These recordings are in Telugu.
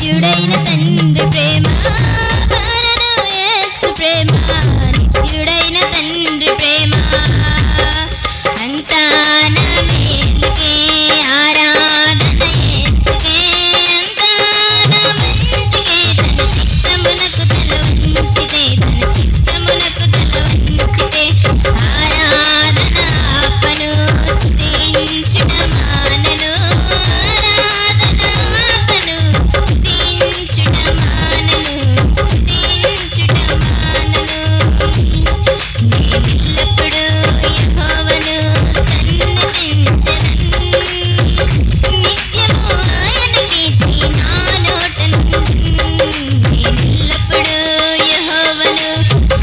నిత్యుడైన తండ్రి ప్రేమ మారదు యేసు ప్రేమ నిత్యుడైన తండ్రి ప్రేమ అంతా నా మేలుకే ఆరాధన యేసుకే అంతా నా మంచికే తన చిత్తమునకు తల వంచితే తన చిత్తమునకు తల వంచితే ఆరాధన ఆపను స్తుతించుట మానను ఆరాధన ఆపను స్తుతించుట మానను స్తుతించుట మానను నేనెల్లప్పుడూ యెహోవాను సన్నిధించెదను నిత్యము ఆయన కీర్తి నా నోట నుండును నేనెల్లప్పుడూ యెహోవాను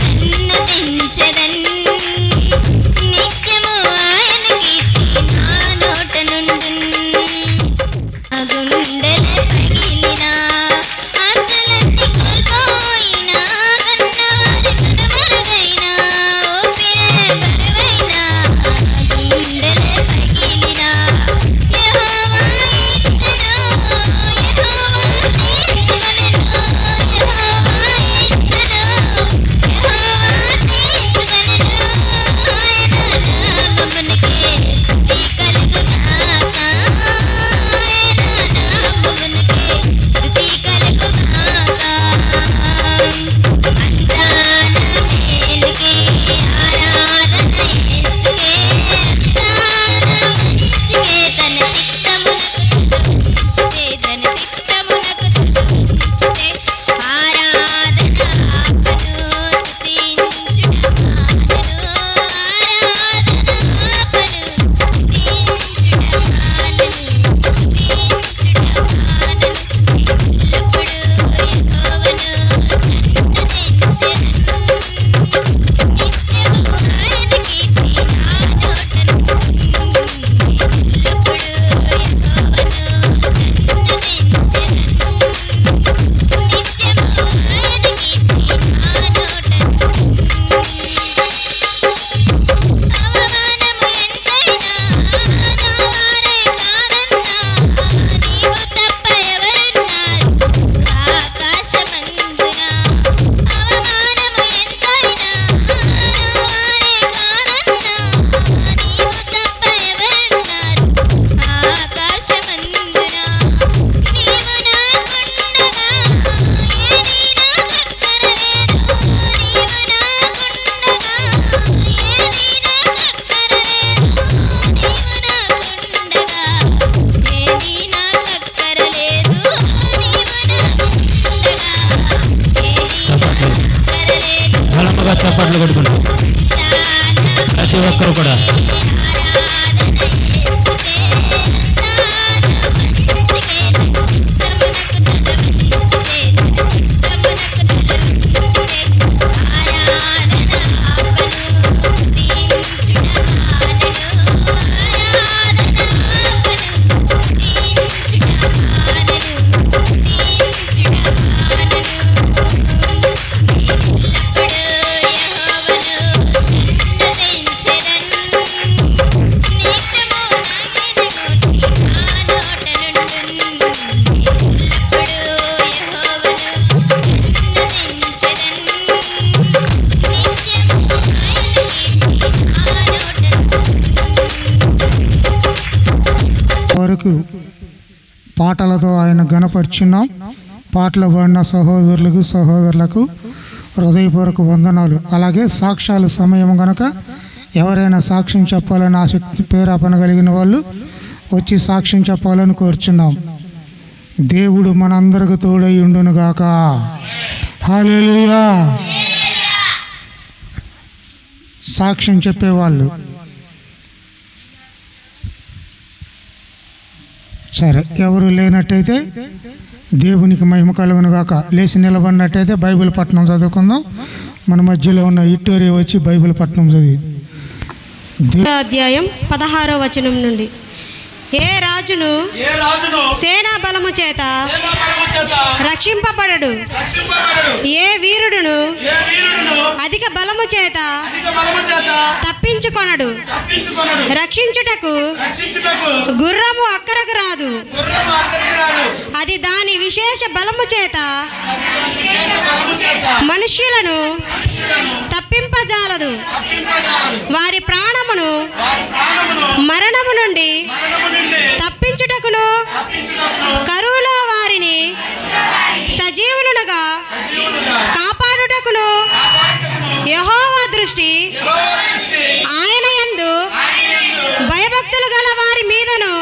సన్నిధించెదను నిత్యము ఆయన కీర్తి నా నోట నుండును ఆ గుండెలే పగిలినా ఆశలన్నీ కోల్పోయినా కన్నవారి కనుమరుగైనా ఊపిరే బరువైనా ఆ గుండెలే పగిలినా యెహోవా ఇచ్చెను యెహోవా తీసుకొనెను యెహోవా ఇచ్చెను యెహోవా తీసుకొనెను ఆయన నామమునకే స్తుతి కలుగుగాక ఆయన నామమునకే స్తుతి కలుగుగాక అంతా నా మేలుకే ఆరాధన యేసుకే అంతా నా మంచికే తన చిత్తమునకు తల వంచితే తన చిత్తమునకు తల వంచితే ఆరాధన ఆపను స్తుతించుట మానను ఆరాధన ఆపను స్తుతించుట మానను స్తుతించుట మానను ఎల్లప్పుడూ యెహోవాను సన్నిధించెదను నిత్యము ఆయన కీర్తి నా నోట నుండును ఎల్లప్పుడూ యెహోవాను సన్నిధించెదను నిత్యము ఆయన కీర్తి నా నోట నుండును అవమానము ఎంతైనా నా వారే కాదన్నా నీవు తప్ప ఎవరున్నారు ఆకాశమందున అవమానము ఎంతైనా నా వారే కాదన్నా నీవు తప్ప ఎవరున్నారు ఆకాశమందున నీవు నాకుండగా ఏదీ నాకక్కరలేదు నీవు నాకుండగా ఏదీ నాకక్కరలేదు నీవు నాకుండగా ఏదీ నాకక్కరలేదు నీవు నాకుండగా ఏదీ నాకక్కరలేదు బలముగా చప్పట్లు కొట్టుకుంటాం ప్రతి ఒక్కరు కూడా. ఆరాధన యేసుకే అంతా నా మంచికే తన చిత్తమునకు తల వంచితే తన చిత్తమునకు తల వంచితే ఆరాధన ఆపను స్తుతించుట మానను ఆరాధన ఆపను స్తుతించుట మానను స్తుతించుట మానను నేనెల్లప్పుడూ యెహోవాను సన్నిధించెదను నిత్యము ఆయన కీర్తి నా నోట నుండును నేనెల్లప్పుడూ యెహోవాను సన్నిధించెదను నిత్యము ఆయన కీర్తి నా నోట నుండును వరకు పాటలతో ఆయన ఘనపరుచున్నాం. పాటలు పాడిన సహోదరులకు హృదయపూర్వక వందనాలు. అలాగే సాక్ష్యాల సమయం గనక ఎవరైనా సాక్ష్యం చెప్పాలని ఆసక్తి పేరాపన కలిగిన వాళ్ళు వచ్చి సాక్ష్యం చెప్పాలని కోరుచున్నాం. దేవుడు మనందరికి తోడై ఉండునుగాక. హల్లెలూయా. సాక్ష్యం చెప్పేవాళ్ళు సరే, ఎవరు లేనట్టయితే దేవునికి మహిమ కలుగునుగాక. లేచి నిలబడినట్టయితే బైబిల్ పట్టణం చదువుకుందాం. మన మధ్యలో ఉన్న ఇట్టోరి వచ్చి బైబిల్ పట్టణం చదివి అధ్యాయం 16వ వచనం నుండి ఏ రాజును సేనా బలము చేత రక్షింపబడడు, ఏ వీరుడును అధిక బలము చేత తప్పించుకొనడు. రక్షించుటకు గుర్రము అక్కరకు రాదు, అది దాని విశేష బలము చేత మనుష్యులను తప్పింపజాలదు. వారి ప్రాణమును మరణము నుండి తప్పించుటకును కరువులో వారిని సజీవులుగా కాపాడుటకును యెహోవా దృష్టి ఆయన యందు భయభక్తులు గల వారి మీదను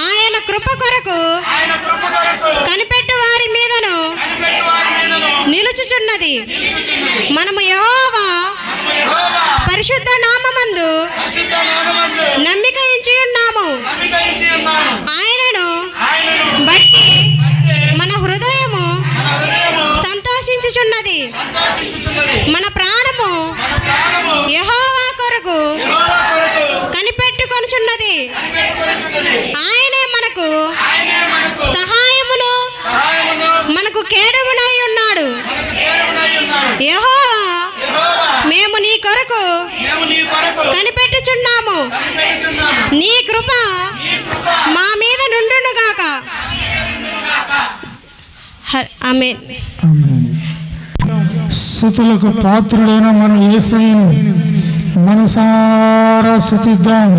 ఆయన కృప కొరకు కనిపెట్టు వారి మీదను నిలుచుచున్నది. మనము యెహోవా పరిశుద్ధ నామమందు నమ్మిక ఉంచి ఉన్నాము. ఆయనను బట్టి మన హృదయము సంతోషించుచున్నది. మన ప్రాణము యెహోవా కొరకు కనిపెట్టుకొనుచున్నది. ఆయనే మనకు సహాయమును మనకు కేడమునై ఉన్నాడు. యెహోవా మేము నీ కొరకు కనిపెట్టుచున్నాము. నీ కృప మా మీద నుండునుగాక. ఆమేన్. ఆమేన్. స్తుతులకు పాత్రుడైన మన యేసయ్యను మనసారా స్తుతిద్దాం.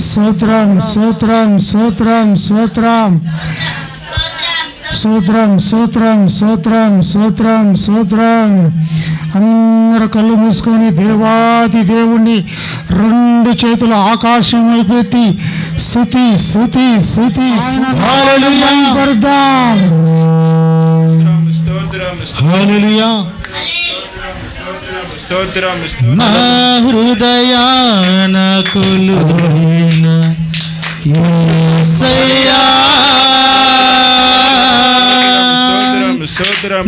స్తోత్రం స్తోత్రం స్తోత్రం స్తోత్రం స్తోత్రం స్తోత్రం స్తోత్రం స్తోత్రం స్తోత్రం. అందరూ కళ్ళు మూసుకొని దేవాది దేవుణ్ణి రెండు చేతులు ఆకాశం వైపెత్తి స్తుతి స్తుతి స్తుతి పడదాం. హల్లెలూయా. నా హృదయాన కొలువైన యేసయ్యా,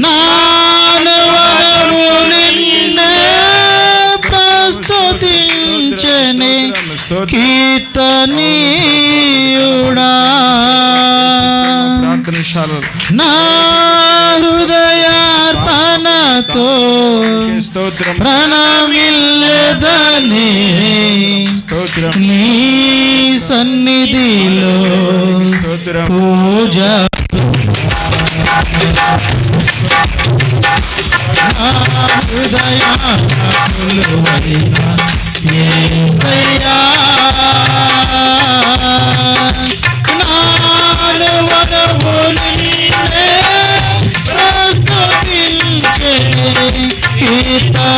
నానవరము నిన్నే ప్రస్తుతించెనే కీర్తనీయుడా. నా హృదయార్పణతో ప్రణమిల్లెదనే నీ సన్నిధిలో పూజ. హృదయాకులువైన యేసయ్యా, నానవరము నిన్నే ప్రస్తుతించెనే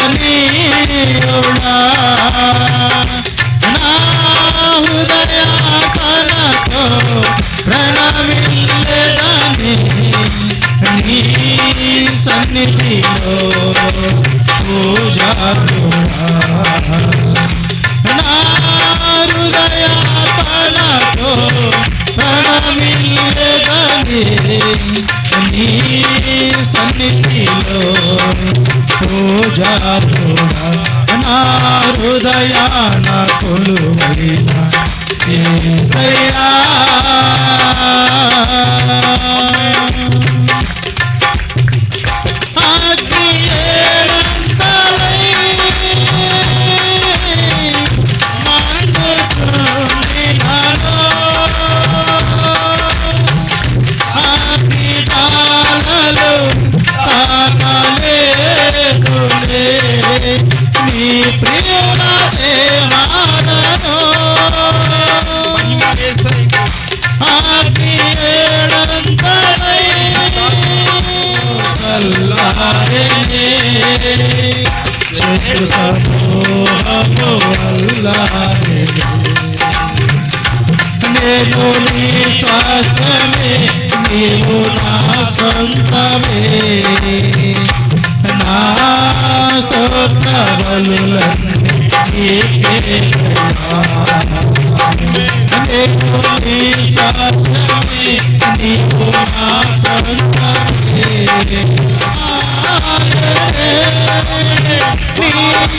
కీర్తనీయుడా. నా హృదయార్పణతో ప్రణమిల్లెదనే నీ సన్నిధిలో పూజారుడా. నా హృదయార్పణతో ప్రణమిల్లెదనే నీ సన్నిధిలో పూజారుడా. నా హృదయాన కొలువైన యేసయ్యా, నీ ప్రియుల దేవాలను ఆజ్ఞేడంతరై అల్లారే శత్రు సమూహము అల్లారే. నేను నీ స్వాస్థ్యమే, నీవు నా సొంతమే. నా స్తోత్ర బలులన్నీ నీకే. నేను నీ స్వాస్థ్యమే, నీవు నా సొంతమే. నీ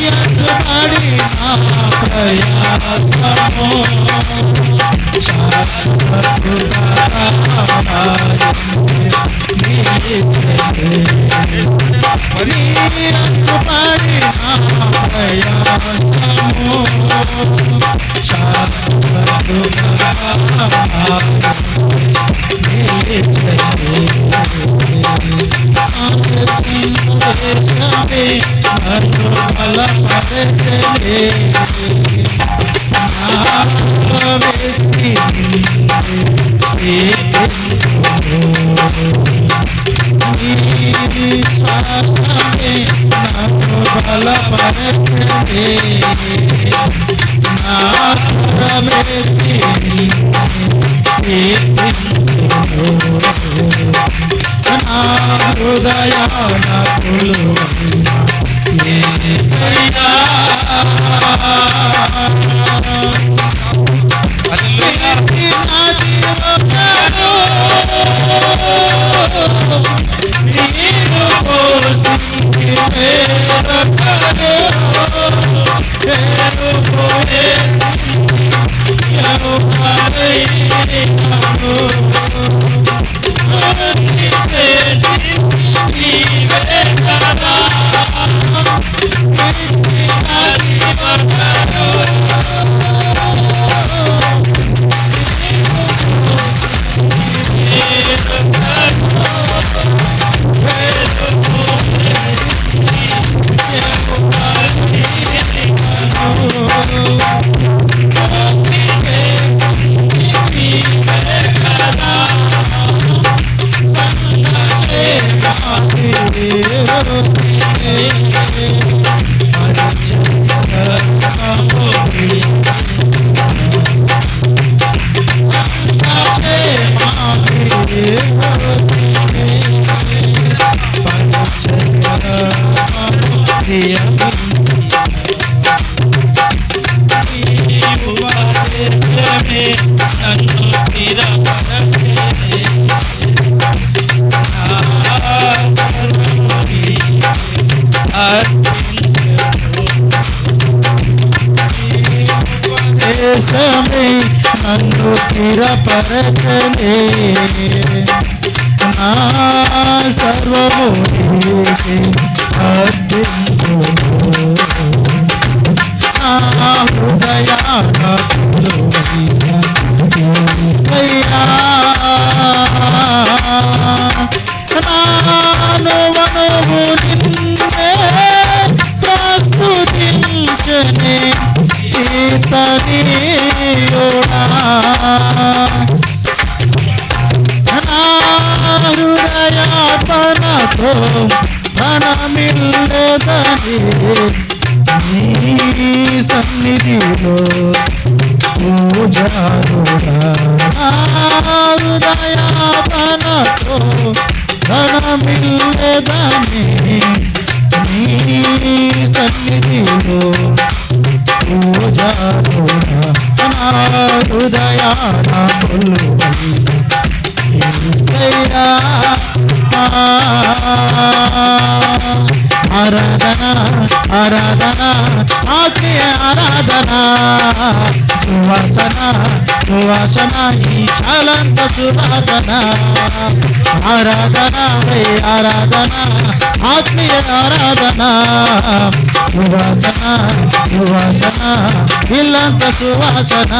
ఎదుబడి నా ప్రయాసము నన్ను స్థిరపరచలే నా సర్వము నీకే అర్పించుము నా హృదయానకులు యేసయ్యా నాను మనవు నిన్నే ప్రస్తుతించనే కీర్తనీయుడా హృదయాపనతో ధనమిల్లదని నీ సన్నిధిలో పూజారుడా హృదయాపనతో ధనమిల్లదని నీ సన్నిధిలో పూజారుడా హృదయాన కొలువై ఆరాధన ఆరాధన ఆత్మీయ ఆరాధన సువాసన సువాసన ఈ శాలంత సువాసన ఆరాధన ఆరాధన ఆత్మీయ ఆరాధన సువాసన సువాసన ఇల్లంత సువాసన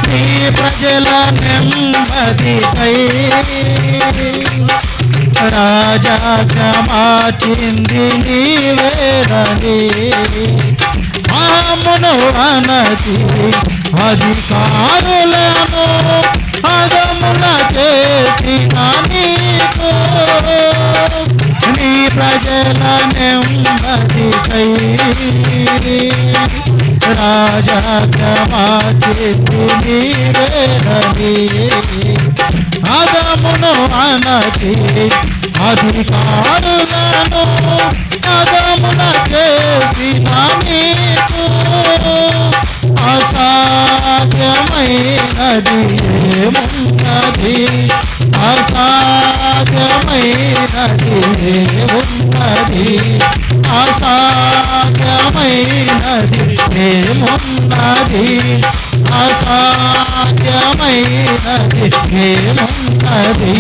నీ ప్రజల నెమ్మదికై రాజాగా మార్చింది నీవేరని మామును అనది అధికారులను అదమున చేసిన నీకు నీ ప్రజల నెమ్మదికై రాజాగా మార్చింది నీవేరని అదమును అనది అధికారులను అదమున చేసిన నీకు అసాధ్యమైనది ఏమున్నది అసాధ్యమైనది ఏమున్నది అసాధ్యమైనది ఏమున్నది అసాధ్యమైనది ఏమున్నది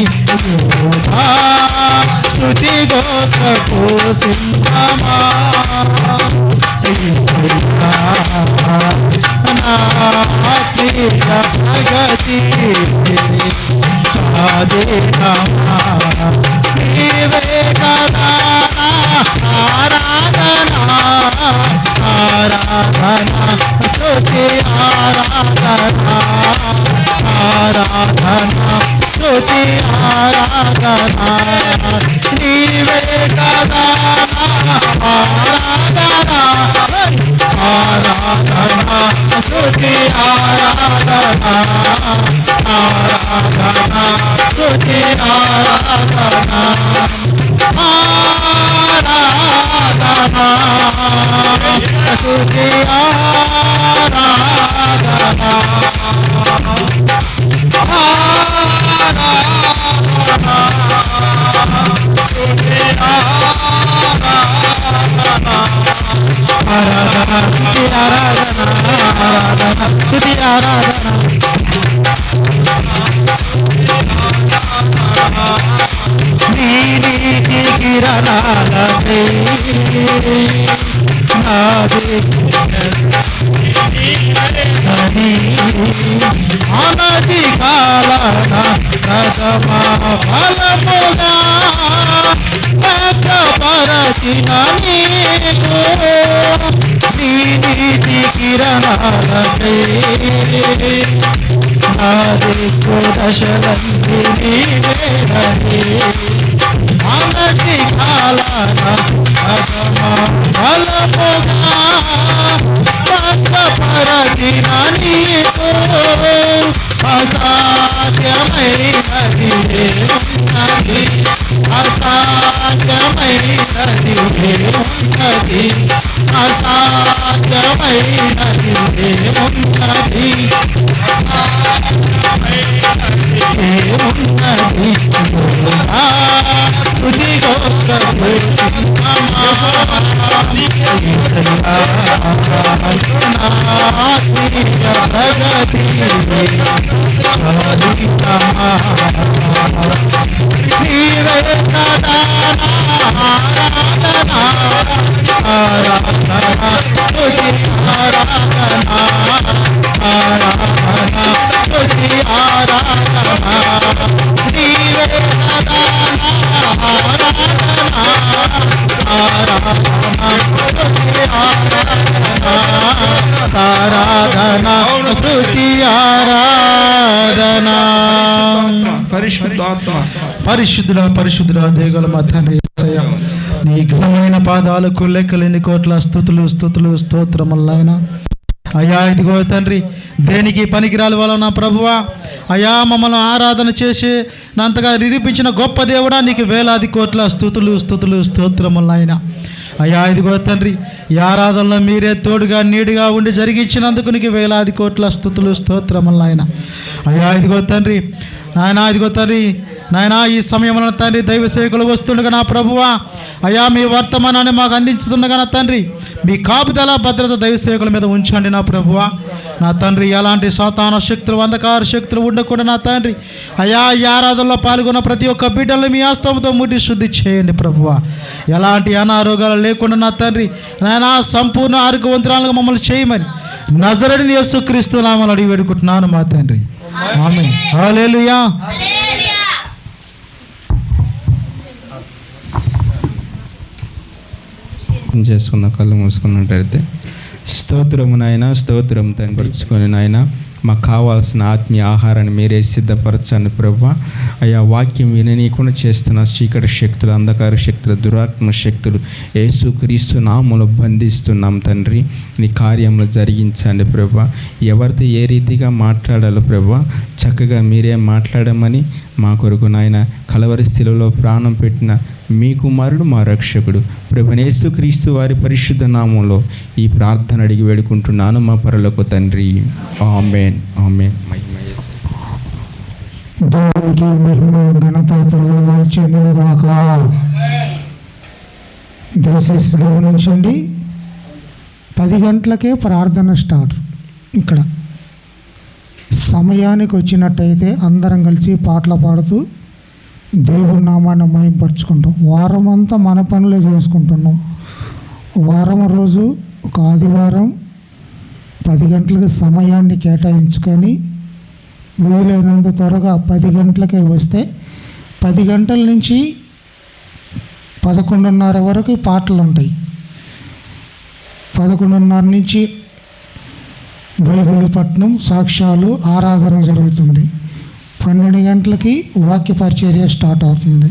స్తుతి గోత్రపు సింహమా ఆత్మీయ ప్రగతి దీనమా నీవే కదా ఆరాధనా ఆరాధనా స్తుతి ఆరాధనా ఆరాధనా స్తుతి ఆరాధనా నీవే కదా ఆరాధనా ఆరాధనా స్తుతి ఆరాధనా ఆరాధనా స్తుతి ఆరాధనా ఆరాధనా స్తుతి ఆరాధనా స్తుతి ఆరాధన నీ నీతి కిరణాలపై నాది అనతి కాలన ప్రథమ ఫలముగా పరచిన నీకు నీ నీతి కిరణాలపై నాదికు దశలంది నీవేనని అనతి కాలన ప్రథమ ఫలముగా పరచిన నీకు అసాధ్యమైనది ఉన్నది అసాధ్యమైనది ఉన్నది అసాధ్యమైనది ఉన్నది ఏమున్నది ఆరాధనా స్తుతి ఆరాధనా పరిశుద్ధుడా దేగుల మా తండ్రి యేసయ్య నీ ఘనమైన పాదాలకు లెక్కలేని కోట్ల స్తుతులు స్తోత్రములైనా అయ్యా ఇదిగో తండ్రి దేనికి పనికిరాలి వాళ్ళ నా ప్రభువా అయ్యా మమ్మల్ని ఆరాధన చేసి అంతగా నిరూపించిన గొప్ప దేవుడా నీకు వేలాది కోట్ల స్తుతులు స్తోత్రములైనా అయ్యా ఇదిగో తండ్రి ఈ ఆరాధనలో మీరే తోడుగా నీడుగా ఉండి జరిగించినందుకు నీకు వేలాది కోట్ల స్తోత్రములైనా అయ్యా ఇదిగో తండ్రి నాయనా ఈ సమయంలో తండ్రి దైవ సేవకులు వస్తుండగా నా ప్రభువా అయ్యా మీ వర్తమానాన్ని మాకు అందించుతుండగా నా తండ్రి మీ కాపుదల భద్రత దైవ సేవకుల మీద ఉంచండి నా ప్రభువా నా తండ్రి ఎలాంటి సాతాన శక్తులు అంధకార శక్తులు ఉండకుండా నా తండ్రి అయ్యా ఈ ఆరాధనలో పాల్గొన్న ప్రతి ఒక్క బిడ్డలు మీ ఆస్తవంతో ముట్టి శుద్ధి చేయండి ప్రభువా ఎలాంటి అనారోగ్యాలు లేకుండా నా తండ్రి నాయనా సంపూర్ణ ఆరోగ్యవంతురాలుగా మమ్మల్ని చేయమని నజరేయుడైన యేసుక్రీస్తు నామములో అడిగి వేడుకుంటున్నాను మా తండ్రి ఆమేన్ హల్లెలూయా చేసుకున్న కళ్ళు మూసుకున్నట్టయితే స్తోత్రము నాయన స్తోత్రం తండ్రిచుకొని నాయన మాకు కావాల్సిన ఆత్మీయ ఆహారాన్ని మీరే సిద్ధపరచండి ప్రభువా అయ్యా వాక్యం విననీయకుండా చేస్తున్న చీకటి శక్తులు అంధకార శక్తులు దురాత్మ శక్తులు యేసుక్రీస్తు నామములో బంధిస్తున్నాం తండ్రి నీ కార్యంలో జరిగించండి ప్రభువా ఎవరితో ఏ రీతిగా మాట్లాడాలో ప్రభువా చక్కగా మీరే మాట్లాడమని మా కొరకు నాయన కలవరి స్థితిలో ప్రాణం పెట్టిన మీ కుమారుడు మా రక్షకుడు ప్రభువైన యేసుక్రీస్తు వారి పరిశుద్ధ నామంలో ఈ ప్రార్థన అడిగి వేడుకుంటున్నాను మా పరలోక తండ్రి ఆమేన్ ఆమేన్. దేవునికి మహిమ ఘనత ప్రభావాలు చెందునుగాక. దయచేసి గమనించండి 10 గంటలకే ప్రార్థన స్టార్ట్. ఇక్కడ సమయానికి వచ్చినట్టయితే అందరం కలిసి పాటలు పాడుతూ దేవుడి నామాన్ని మహింపరుచుకుంటాం. వారం అంతా మన పనులే చేసుకుంటున్నాం. వారం రోజు ఒక ఆదివారం 10 గంటలకు సమయాన్ని కేటాయించుకొని వీలైనంత త్వరగా 10 గంటలకే వస్తే 10 గంటల నుంచి 11:30 వరకు పాటలు ఉంటాయి. 11:30 నుంచి బైబిల్ పఠనం, సాక్ష్యాలు, ఆరాధన జరుగుతుంది. 12 గంటలకి వాక్య పరిచర్య స్టార్ట్ అవుతుంది.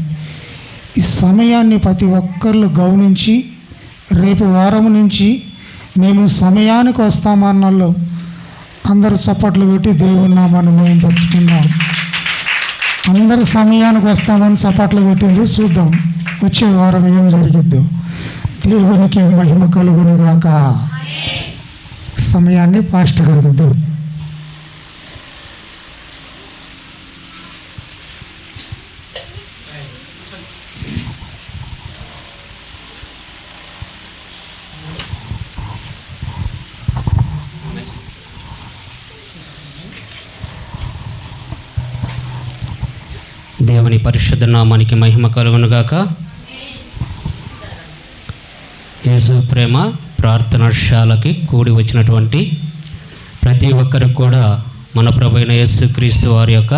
ఈ సమయాన్ని ప్రతి ఒక్కళ్ళు గమనించి రేపు వారం నుంచి మేము సమయానికి వస్తామన్నలో అందరూ చప్పట్లు పెట్టి దేవుని నామాన్ని మహిమపరుచుకుందాం. అందరూ సమయానికి వస్తామని చప్పట్లు పెట్టిండ్రు. చూద్దాం వచ్చే వారం ఏం జరిగిద్దో. దేవునికి మహిమ కలుగును గాక. సమయాన్ని పాస్టర్ గారికి ఇద్దాం. దేవుని పరిశుద్ధ నామానికి మహిమ కలుగునుగాక. యేసు ప్రేమ ప్రార్థనాశాలకి కూడి వచ్చినటువంటి ప్రతి ఒక్కరికి కూడా మన ప్రభువైన యేసుక్రీస్తు వారి యొక్క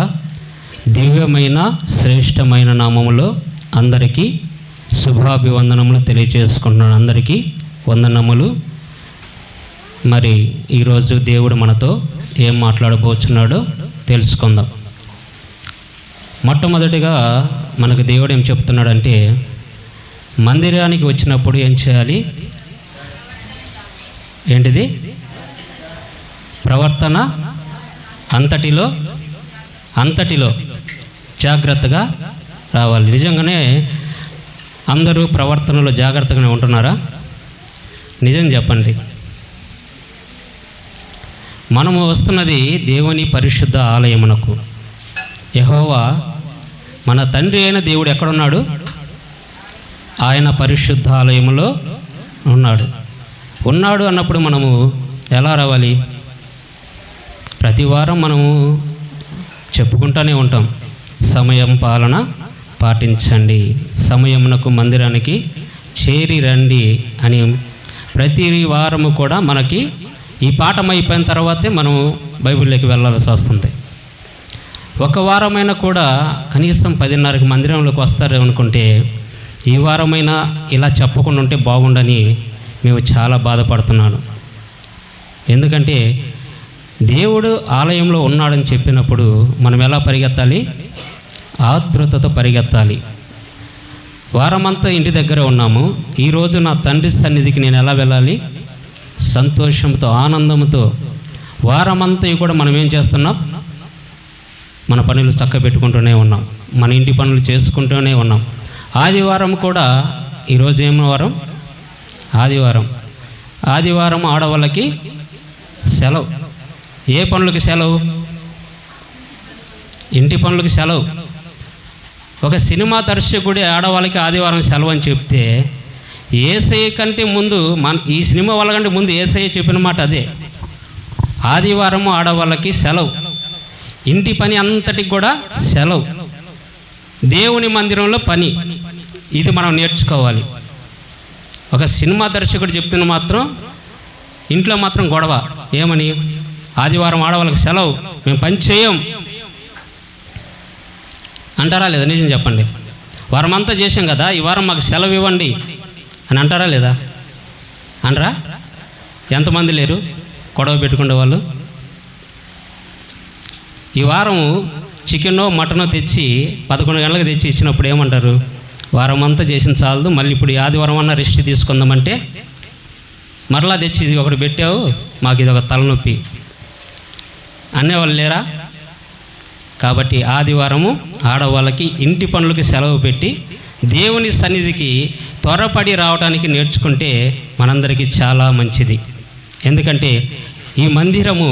దివ్యమైన శ్రేష్టమైన నామములో అందరికీ శుభాభివందనములు తెలియజేసుకుంటున్నాను. అందరికీ వందనములు. మరి ఈరోజు దేవుడు మనతో ఏం మాట్లాడబోతున్నాడో తెలుసుకుందాం. మొట్టమొదటిగా మనకు దేవుడు ఏం చెప్తున్నాడంటే, మందిరానికి వచ్చినప్పుడు ఏం చేయాలి? ఏంటిది? ప్రవర్తన అంతటిలో జాగ్రత్తగా రావాలి. నిజంగానే అందరూ ప్రవర్తనలో జాగ్రత్తగానే ఉంటున్నారా? నిజం చెప్పండి. మనము వస్తున్నది దేవుని పరిశుద్ధ ఆలయమునకు. యెహోవా మన తండ్రి అయిన దేవుడు ఎక్కడున్నాడు? ఆయన పరిశుద్ధ ఆలయంలో ఉన్నాడు అన్నప్పుడు మనము ఎలా రావాలి? ప్రతి వారం మనము చెప్పుకుంటూనే ఉంటాం, సమయం పాలన పాటించండి, సమయమునకు మందిరానికి చేరి రండి అని. ప్రతి వారము కూడా మనకి ఈ పాఠం అయిపోయిన తర్వాతే మనము బైబిల్లోకి వెళ్ళాల్సి వస్తుంది. ఒక వారమైనా కూడా కనీసం 10:30కి మందిరంలోకి వస్తారు అనుకుంటే, ఈ వారమైనా ఇలా చెప్పకుండా ఉంటే బాగుండని మేము చాలా బాధపడుతున్నాను. ఎందుకంటే దేవుడు ఆలయంలో ఉన్నాడని చెప్పినప్పుడు మనం ఎలా పరిగెత్తాలి? ఆతృతతో పరిగెత్తాలి. వారమంతా ఇంటి దగ్గర ఉన్నాము. ఈరోజు నా తండ్రి సన్నిధికి నేను ఎలా వెళ్ళాలి? సంతోషంతో, ఆనందంతో. వారమంతా కూడా మనం ఏం చేస్తున్నాం? మన పనులు చక్క పెట్టుకుంటూనే ఉన్నాం, మన ఇంటి పనులు చేసుకుంటూనే ఉన్నాం. ఆదివారం కూడా, ఈరోజు ఏం వారం? ఆదివారం ఆడవాళ్ళకి సెలవు. ఏ పనులకి సెలవు? ఇంటి పనులకి సెలవు. ఒక సినిమా దర్శకుడి ఆడవాళ్ళకి ఆదివారం సెలవు అని చెప్తే, యేసయ్య కంటే ముందు ఈ సినిమా వాళ్ళకంటే ముందు యేసయ్య చెప్పిన మాట అదే. ఆదివారం ఆడవాళ్ళకి సెలవు, ఇంటి పని అంతటికి కూడా సెలవు, దేవుని మందిరంలో పని. ఇది మనం నేర్చుకోవాలి. ఒక సినిమా దర్శకుడు చెప్తున్న మాత్రం ఇంట్లో మాత్రం గొడవ. ఏమని? ఆదివారం ఆడవాళ్ళకి సెలవు, మేము పని చేయం అంటారా లేదా? నిజం చెప్పండి. వారం అంతా చేసాం కదా, ఈ వారం మాకు సెలవు ఇవ్వండి అని అంటారా లేదా? అనరా? ఎంతమంది లేరు గొడవ పెట్టుకునే వాళ్ళు? ఈ వారం చికెనో మటనో తెచ్చి 11 గంటలకు తెచ్చి ఇచ్చినప్పుడు ఏమంటారు? వారం అంతా చేసిన చాలదు, మళ్ళీ ఇప్పుడు ఈ ఆదివారం అన్నా రెస్ట్ తీసుకుందామంటే మరలా తెచ్చి ఇది ఒకటి పెట్టావు, మాకు ఇది ఒక తలనొప్పి అనేవాళ్ళు లేరా? కాబట్టి ఆదివారము ఆడవాళ్ళకి ఇంటి పనులకి సెలవు పెట్టి దేవుని సన్నిధికి త్వరపడి రావడానికి నేర్చుకుంటే మనందరికీ చాలా మంచిది. ఎందుకంటే ఈ మందిరము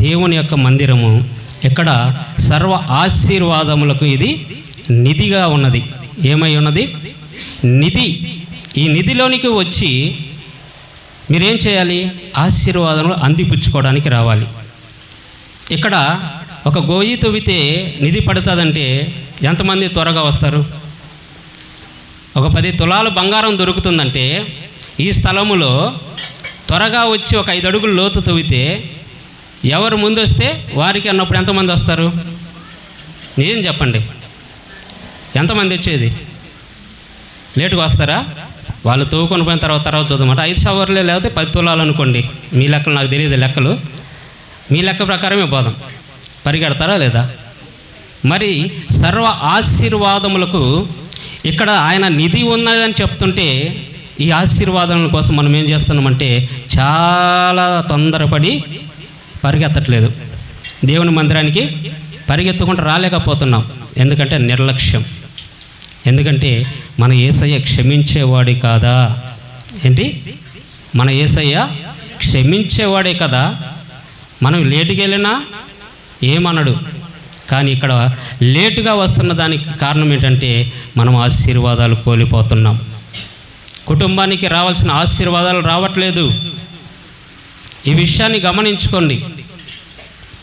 దేవుని యొక్క మందిరము. ఇక్కడ సర్వ ఆశీర్వాదములకు ఇది నిధిగా ఉన్నది. ఏమై ఉన్నది? నిధి. ఈ నిధిలోనికి వచ్చి మీరేం చేయాలి? ఆశీర్వాదములు అందిపుచ్చుకోవడానికి రావాలి. ఇక్కడ ఒక గోయి తవ్వితే నిధి పడుతుందంటే ఎంతమంది త్వరగా వస్తారు? ఒక 10 తులాలు బంగారం దొరుకుతుందంటే ఈ స్థలములో త్వరగా వచ్చి ఒక 5 అడుగులు లోతు తవ్వితే ఎవరు ముందు వస్తే వారికి అన్నప్పుడు ఎంతమంది వస్తారు? ఏం చెప్పండి, ఎంతమంది వచ్చేది? లేటుగా వస్తారా? వాళ్ళు తవ్వుకొని పోయిన తర్వాత చూద్దామంట 5 సవర్లే లేకపోతే 10 తులాలు అనుకోండి. మీ లెక్కలు నాకు తెలియదు లెక్కలు, మీ లెక్క ప్రకారమే పోదాం. పరిగెడతారా లేదా? మరి సర్వ ఆశీర్వాదములకు ఇక్కడ ఆయన నిధి ఉన్నదని చెప్తుంటే ఈ ఆశీర్వాదముల కోసం మనం ఏం చేస్తున్నామంటే చాలా తొందరపడి పరిగెత్తట్లేదు. దేవుని మందిరానికి పరిగెత్తుకుంటూ రాలేకపోతున్నాం. ఎందుకంటే నిర్లక్ష్యం. ఎందుకంటే మన యేసయ్య క్షమించేవాడే కాదా? ఏంటి, మన యేసయ్య క్షమించేవాడే కదా. మనం లేటుగా వెళ్ళినా ఏమనడు. కానీ ఇక్కడ లేటుగా వస్తున్న దానికి కారణం ఏంటంటే మనం ఆశీర్వాదాలు కోల్పోతున్నాం. కుటుంబానికి రావాల్సిన ఆశీర్వాదాలు రావట్లేదు. ఈ విషయాన్ని గమనించుకోండి.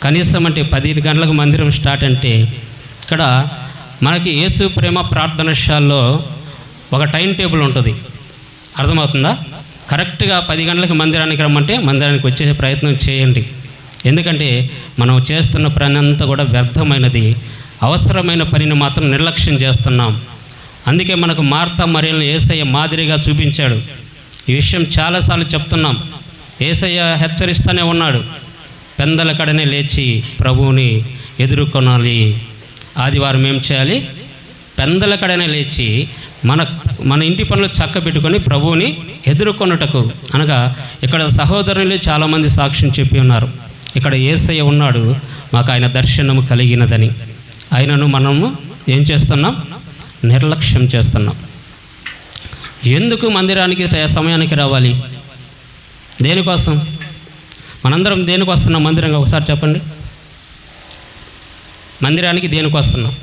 కనీసం అంటే 10 గంటలకు మందిరం స్టార్ట్ అంటే ఇక్కడ మనకి యేసు ప్రేమ ప్రార్థనశాలలో ఒక టైం టేబుల్ ఉంటుంది. అర్థమవుతుందా? కరెక్ట్గా 10 గంటలకు మందిరానికి రమ్మంటే మందిరానికి వచ్చే ప్రయత్నం చేయండి. ఎందుకంటే మనం చేస్తున్న పని అంతా కూడా వ్యర్థమైనది. అవసరమైన పనిని మాత్రం నిర్లక్ష్యం చేస్తున్నాం. అందుకే మనకు మార్తా మరియలను యేసయ్య మాదిరిగా చూపించాడు. ఈ విషయం చాలాసార్లు చెప్తున్నాం. యేసయ్య హెచ్చరిస్తూనే ఉన్నాడు, పెందల కడనే లేచి ప్రభువుని ఎదుర్కొనాలి. ఆదివారం ఏం చేయాలి? పెందల కడనే లేచి మన ఇంటి పనులు చక్కబెట్టుకొని ప్రభువుని ఎదుర్కొనుటకు. అనగా ఇక్కడ సహోదరులు చాలామంది సాక్ష్యం చెప్పి ఉన్నారు. ఇక్కడ యేసయ్య ఉన్నాడు, మాకు ఆయన దర్శనము కలిగినదని. ఆయనను మనము ఏం చేస్తున్నాం? నిర్లక్ష్యం చేస్తున్నాం. ఎందుకు మందిరానికి సమయానికి రావాలి? దేనికోసం? మనందరం దేనికి వస్తున్నాం మందిరంగా? ఒకసారి చెప్పండి. మందిరానికి దేనికి వస్తున్నాం?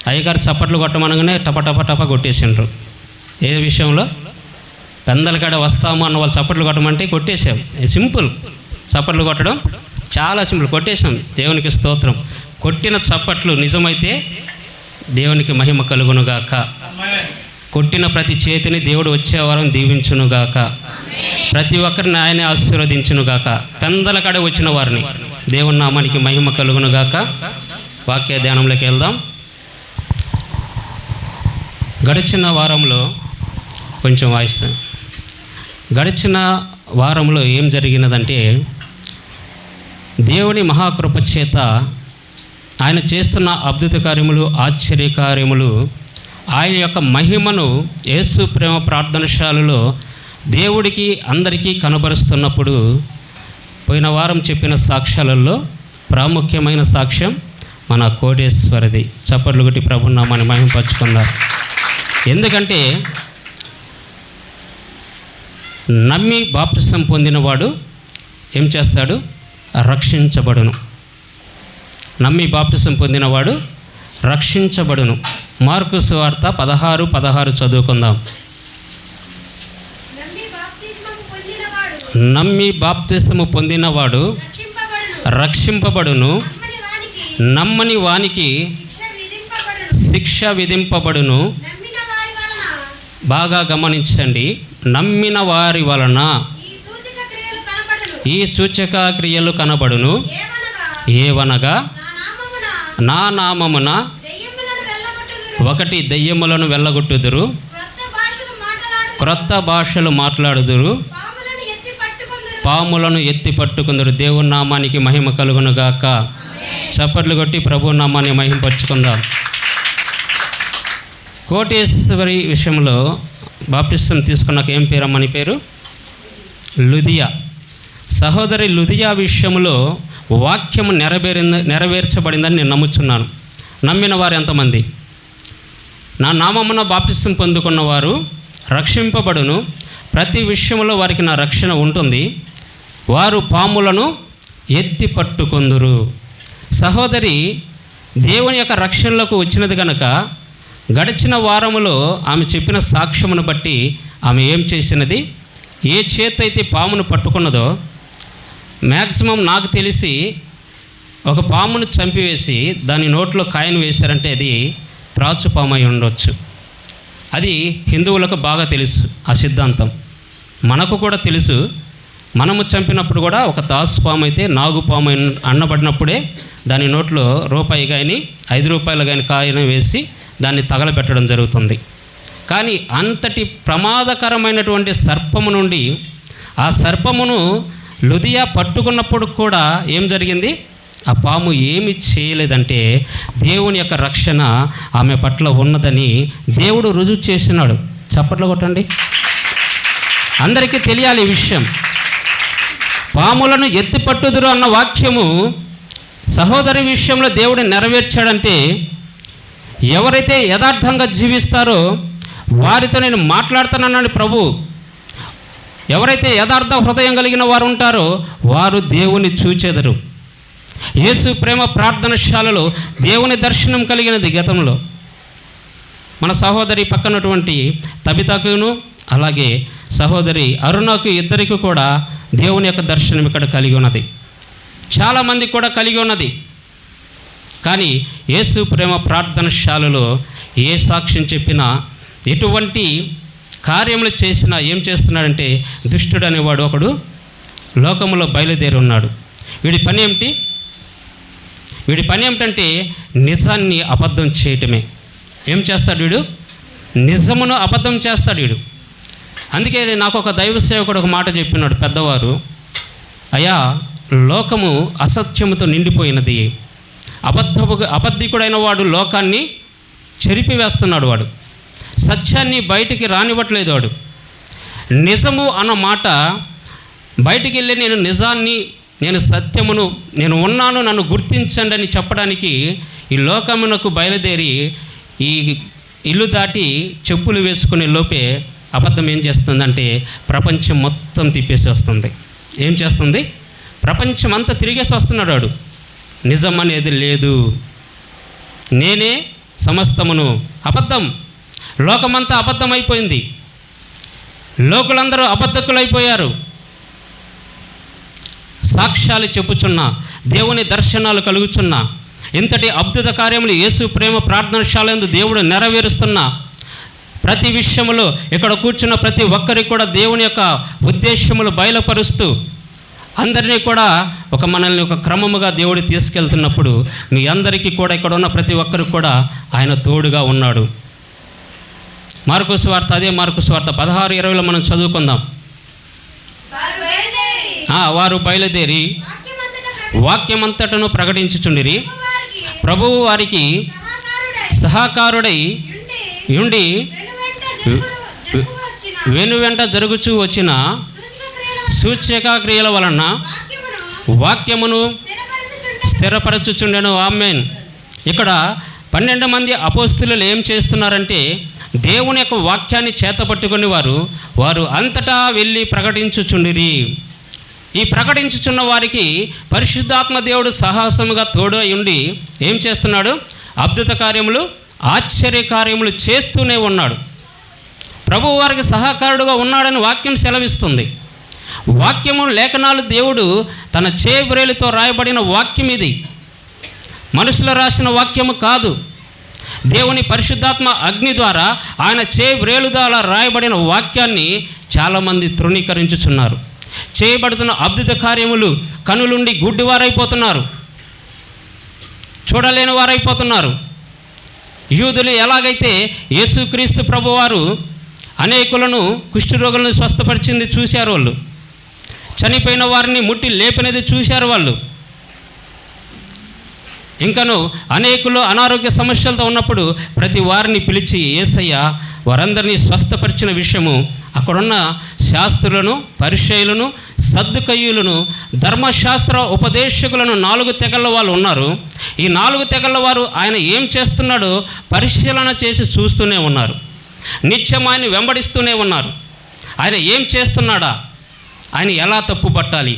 అయ్యగారు చప్పట్లు కొట్టమనగానే టప కొట్టేసిండ్రు. ఏ విషయంలో? పెందల కాడ వస్తాము అన్న వాళ్ళు చప్పట్లు కొట్టమంటే కొట్టేసాం. సింపుల్. చప్పట్లు కొట్టడం చాలా సింపుల్. కొట్టేశాం. దేవునికి స్తోత్రం. కొట్టిన చప్పట్లు నిజమైతే దేవునికి మహిమ కలుగునుగాక. కొట్టిన ప్రతి చేతిని దేవుడు వచ్చే వారం దీవించునుగాక. ప్రతి ఒక్కరిని ఆయనే ఆశీర్వదించునుగాక. పెందల కాడ వచ్చిన వారిని దేవుని నామానికి మహిమ కలుగునుగాక. వాక్య ధ్యానంలోకి వెళ్దాం. గడిచిన వారంలో కొంచెం వాయిస్తాను. గడిచిన వారంలో ఏం జరిగినదంటే దేవుని మహాకృప చేత ఆయన చేస్తున్న అద్భుత కార్యములు, ఆశ్చర్యకార్యములు, ఆయన యొక్క మహిమను యేసు ప్రేమ ప్రార్థనశాలలో దేవుడికి అందరికీ కనబరుస్తున్నప్పుడు పోయిన వారం చెప్పిన సాక్ష్యాలలో ప్రాముఖ్యమైన సాక్ష్యం మన కోటేశ్వరిది. చప్పట్లు కొట్టి ప్రభునామాన్ని మహిమపరుచుకుందాం. ఎందుకంటే నమ్మి బాప్తిసం పొందినవాడు ఏం చేస్తాడు? రక్షించబడును. నమ్మి బాప్తిసం పొందినవాడు రక్షించబడును. మార్కు సువార్త 16:16 చదువుకుందాం. నమ్మి బాప్తిసము పొందినవాడు రక్షింపబడును, నమ్మని వానికి శిక్ష విధింపబడును. బాగా గమనించండి. నమ్మిన వారి వలన ఈ సూచక క్రియలు కనబడును. ఏవనగా నా నామమున 1 దెయ్యములను వెళ్ళగొట్టుదురు, క్రొత్త భాషలు మాట్లాడుదురు, పాములను ఎత్తి పట్టుకుందరు. దేవుని నామానికి మహిమ కలుగునుగాక. చప్పట్లు కొట్టి ప్రభు నామాన్ని మహిమపరుచుకుందాం. కోటేశ్వరి విషయంలో బాప్తిసం తీసుకున్నాక ఏం పేరు? అమ్మని పేరు లుదియా. సహోదరి లుదియా విషయంలో వాక్యము నెరవేర్చబడిందని నేను నమ్ముచున్నాను. నమ్మిన వారు ఎంతమంది? నా నామమున బాప్తిసం పొందుకున్నవారు రక్షింపబడును. ప్రతి విషయంలో వారికి నా రక్షణ ఉంటుంది. వారు పాములను ఎత్తి పట్టుకొందురు. సహోదరి దేవుని యొక్క రక్షణలోకి వచ్చినది కనుక గడిచిన వారములో ఆమె చెప్పిన సాక్ష్యమును బట్టి ఆమె ఏం చేసినది? ఏ చేతైతే పామును పట్టుకున్నదో, మ్యాక్సిమం నాకు తెలిసి ఒక పామును చంపివేసి దాని నోట్లో కాయను వేశారంటే అది త్రాచు పాము అయి ఉండవచ్చు. అది హిందువులకు బాగా తెలుసు ఆ సిద్ధాంతం. మనకు కూడా తెలుసు. మనము చంపినప్పుడు కూడా ఒక తాసుపాము అయితే నాగుపాము అన్నబడినప్పుడే దాని నోట్లో రూపాయి కానీ 5 రూపాయలు కానీ కాయను వేసి దాన్ని తగలబెట్టడం జరుగుతుంది. కానీ అంతటి ప్రమాదకరమైనటువంటి సర్పము నుండి ఆ సర్పమును లుదియా పట్టుకున్నప్పుడు కూడా ఏం జరిగింది? ఆ పాము ఏమి చేయలేదంటే దేవుని యొక్క రక్షణ ఆమె పట్ల ఉన్నదని దేవుడు రుజువు చేసినాడు. చప్పట్లు కొట్టండి. అందరికీ తెలియాలి ఈ విషయం. పాములను ఎత్తిపట్టుదురు అన్న వాక్యము సహోదరి విషయంలో దేవుడు నెరవేర్చాడంటే ఎవరైతే యథార్థంగా జీవిస్తారో వారితో నేను మాట్లాడుతానన్నాడు ప్రభు. ఎవరైతే యథార్థ హృదయం కలిగిన వారు ఉంటారో వారు దేవుని చూచెదరు. యేసు ప్రేమ ప్రార్థనశాలలో దేవుని దర్శనం కలిగినది గతంలో. మన సహోదరి పక్కనటువంటి తబితకును అలాగే సహోదరి అరుణకు ఇద్దరికి కూడా దేవుని యొక్క దర్శనం ఇక్కడ కలిగి ఉన్నది. చాలామంది కూడా కలిగి ఉన్నది. కానీ యేసు ప్రేమ ప్రార్థనశాలలో ఏ సాక్ష్యం చెప్పినా ఎటువంటి కార్యములు చేసినా ఏం చేస్తున్నాడంటే దుష్టుడు అనేవాడు ఒకడు లోకములో బయలుదేరి ఉన్నాడు. వీడి పని ఏమిటంటే నిజాన్ని అబద్ధం చేయటమే. ఏం చేస్తాడు వీడు? నిజమును అబద్ధం చేస్తాడు వీడు. అందుకే నాకు ఒక దైవ సేవకుడు ఒక మాట చెప్పినాడు పెద్దవారు, అయ్యా లోకము అసత్యముతో నిండిపోయినది, అబద్ధికుడైన వాడు లోకాన్ని చెరిపివేస్తున్నాడు, వాడు సత్యాన్ని బయటికి రానివ్వట్లేదు. వాడు నిజము అన్న మాట బయటికి వెళ్ళి నేను నిజాన్ని, నేను సత్యమును, నేను ఉన్నాను, నన్ను గుర్తించండి అని చెప్పడానికి ఈ లోకమునకు బయలుదేరి ఈ ఇల్లు దాటి చెప్పులు వేసుకునే లోపే అబద్ధం ఏం చేస్తుందంటే ప్రపంచం మొత్తం తిప్పేసి వస్తుంది. ఏం చేస్తుంది? ప్రపంచం అంతా తిరిగేసి వస్తున్నాడు వాడు. నిజం అనేది లేదు, నేనే సమస్తమును. అబద్ధం, లోకమంతా అబద్ధం అయిపోయింది. లోకులందరూ అబద్ధకులైపోయారు. సాక్ష్యాలు చెప్పుచున్నా, దేవుని దర్శనాలు కలుగుచున్నా, ఇంతటి అద్భుత కార్యములు యేసు ప్రేమ ప్రార్థనశాలందు దేవుడు నెరవేరుస్తున్నా, ప్రతి విషయములో ఇక్కడ కూర్చున్న ప్రతి ఒక్కరికి కూడా దేవుని యొక్క ఉద్దేశములు బయలుపరుస్తూ అందరినీ కూడా మనల్ని ఒక క్రమముగా దేవుడు తీసుకెళ్తున్నప్పుడు మీ అందరికీ కూడా ఇక్కడ ఉన్న ప్రతి ఒక్కరికి కూడా ఆయన తోడుగా ఉన్నాడు. మార్కు సువార్త, అదే మార్కు సువార్త 16:20 మనం చదువుకుందాం. వారు బయలుదేరి వాక్యమంతటను ప్రకటించుచుండిరి. ప్రభువు వారికి సహకారుడై ఉండి వెనువెంట జరుగుచూ వచ్చిన సూచక క్రియల వలన వాక్యమును స్థిరపరచుచుండెను. ఆమేన్. ఇక్కడ 12 మంది అపోస్తలులు ఏం చేస్తున్నారంటే దేవుని యొక్క వాక్యాన్ని చేతపట్టుకుని వారు అంతటా వెళ్ళి ప్రకటించుచుండిరి. ఈ ప్రకటించుచున్న వారికి పరిశుద్ధాత్మ దేవుడు సాహసముగా తోడై ఉండి ఏం చేస్తున్నాడు? అద్భుత కార్యములు, ఆశ్చర్య కార్యములు చేస్తూనే ఉన్నాడు. ప్రభువు వారికి సహకారుడుగా ఉన్నాడని వాక్యం సెలవిస్తుంది. వాక్యము, లేఖనాలు దేవుడు తన చేవ్రేలుతో రాయబడిన వాక్యం ఇది. మనుషులు రాసిన వాక్యము కాదు. దేవుని పరిశుద్ధాత్మ అగ్ని ద్వారా ఆయన చేవ్రేలు ద్వారా రాయబడిన వాక్యాన్ని చాలామంది తృణీకరించుచున్నారు. చేయబడుతున్న అద్భుత కార్యములు కనులుండి గుడ్డివారైపోతున్నారు, చూడలేని వారైపోతున్నారు. యూదులు ఎలాగైతే యేసుక్రీస్తు ప్రభువారు అనేకులను కుష్ఠరోగులను స్వస్థపరిచింది చూశారు, వాళ్ళు చనిపోయిన వారిని ముట్టి లేపినది చూశారు వాళ్ళు. ఇంకను అనేకులు అనారోగ్య సమస్యలతో ఉన్నప్పుడు ప్రతి వారిని పిలిచి యేసయ్య వారందరినీ స్వస్థపరిచిన విషయము అక్కడున్న శాస్త్రులను, పరిసయ్యులను, సద్దుకయ్యులను, ధర్మశాస్త్ర ఉపదేశకులను 4 తెగల వాళ్ళు ఉన్నారు. ఈ 4 తెగల వారు ఆయన ఏం చేస్తున్నాడో పరిశీలన చేసి చూస్తూనే ఉన్నారు. నిత్యం ఆయన వెంబడిస్తూనే ఉన్నారు. ఆయన ఏం చేస్తున్నాడా, ఆయన ఎలా తప్పుపట్టాలి,